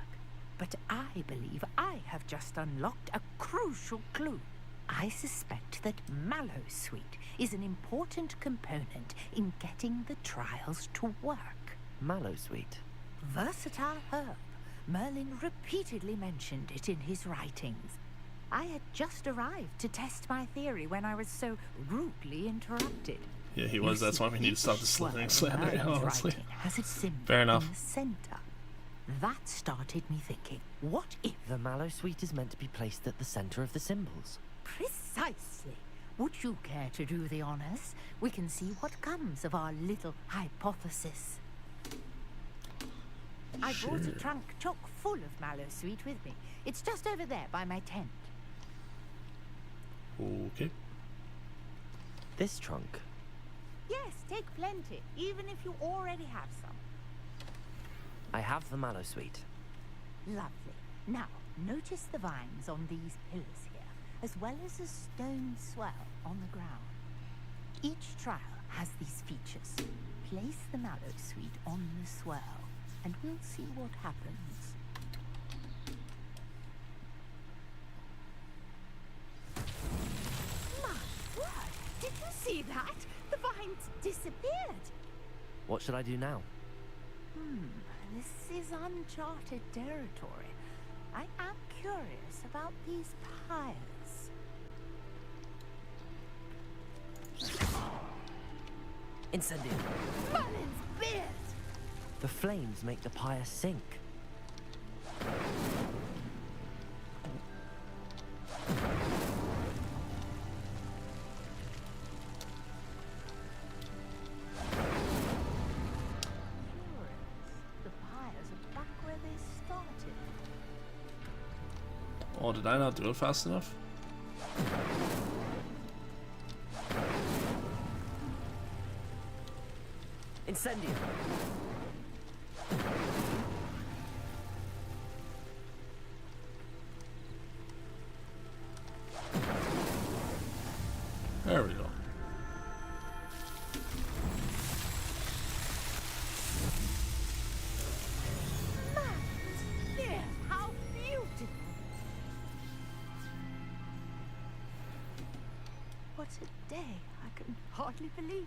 But I believe I have just unlocked a crucial clue. I suspect that Mallowsweet is an important component in getting the trials to work. Mallowsweet? Versatile herb. Merlin repeatedly mentioned it in his writings. I had just arrived to test my theory when I was so rudely interrupted. Yeah, he was. That's why we need to stop the slithering slander, honestly. Has its symbol Fair enough. in the center. That started me thinking, what if... The Mallowsweet is meant to be placed at the center of the symbols. Precisely. Would you care to do the honors? We can see what comes of our little hypothesis. I brought a trunk chock full of Mallowsweet with me. It's just over there by my tent. Okay. This trunk? Yes, take plenty, even if you already have some. I have the Mallowsweet. Lovely. Now, notice the vines on these pillars here, as well as a stone swell on the ground. Each trial has these features. Place the Mallowsweet on the swell, and we'll see what happens. My word! Did you see that? The vines disappeared! What should I do now? This is uncharted territory. I am curious about these pyres. Incendio! Merlin's beard! The flames make the pyre sink. Oh, did I not do it fast enough? Incendio! There we go. There, how beautiful! What a day. I can hardly believe it.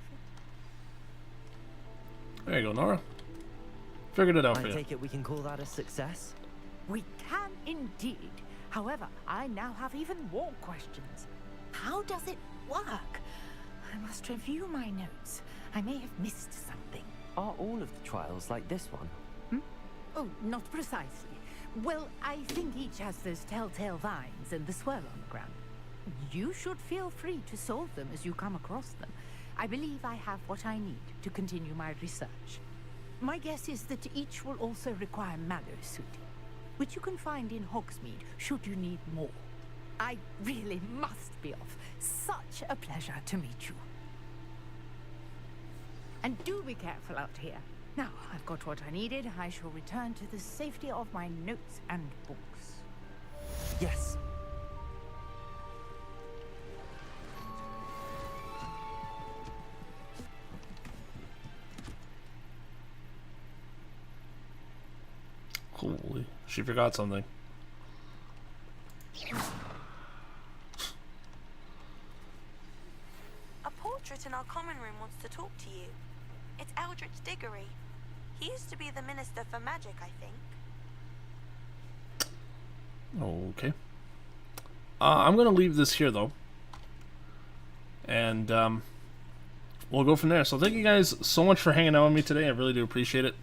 There you go, Nora. Figured it out for I you. take it we can call that a success? We can indeed. However, I now have even more questions. How does it work? I must review my notes. I may have missed something. Are all of the trials like this one? Oh, not precisely. Well, I think each has those telltale vines and the swirl on the ground. You should feel free to solve them as you come across them. I believe I have what I need to continue my research. My guess is that each will also require Mallowsweet, which you can find in Hogsmeade should you need more. I really must be off. Such a pleasure to meet you. And do be careful out here. Now, I've got what I needed. I shall return to the safety of my notes and books. Yes. Holy, she forgot something. A portrait in our common room wants to talk to you. It's Eldritch Diggory. He used to be the Minister for Magic, I think. Okay. I'm gonna leave this here though, and we'll go from there. So thank you guys so much for hanging out with me today. I really do appreciate it.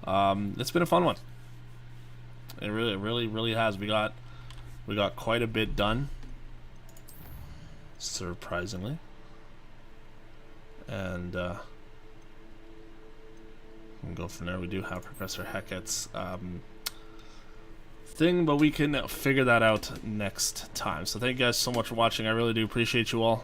It's been a fun one. It really has. We got quite a bit done, surprisingly, and we'll go from there. We do have Professor Hackett's thing, but we can figure that out next time. So thank you guys so much for watching. I really do appreciate you all.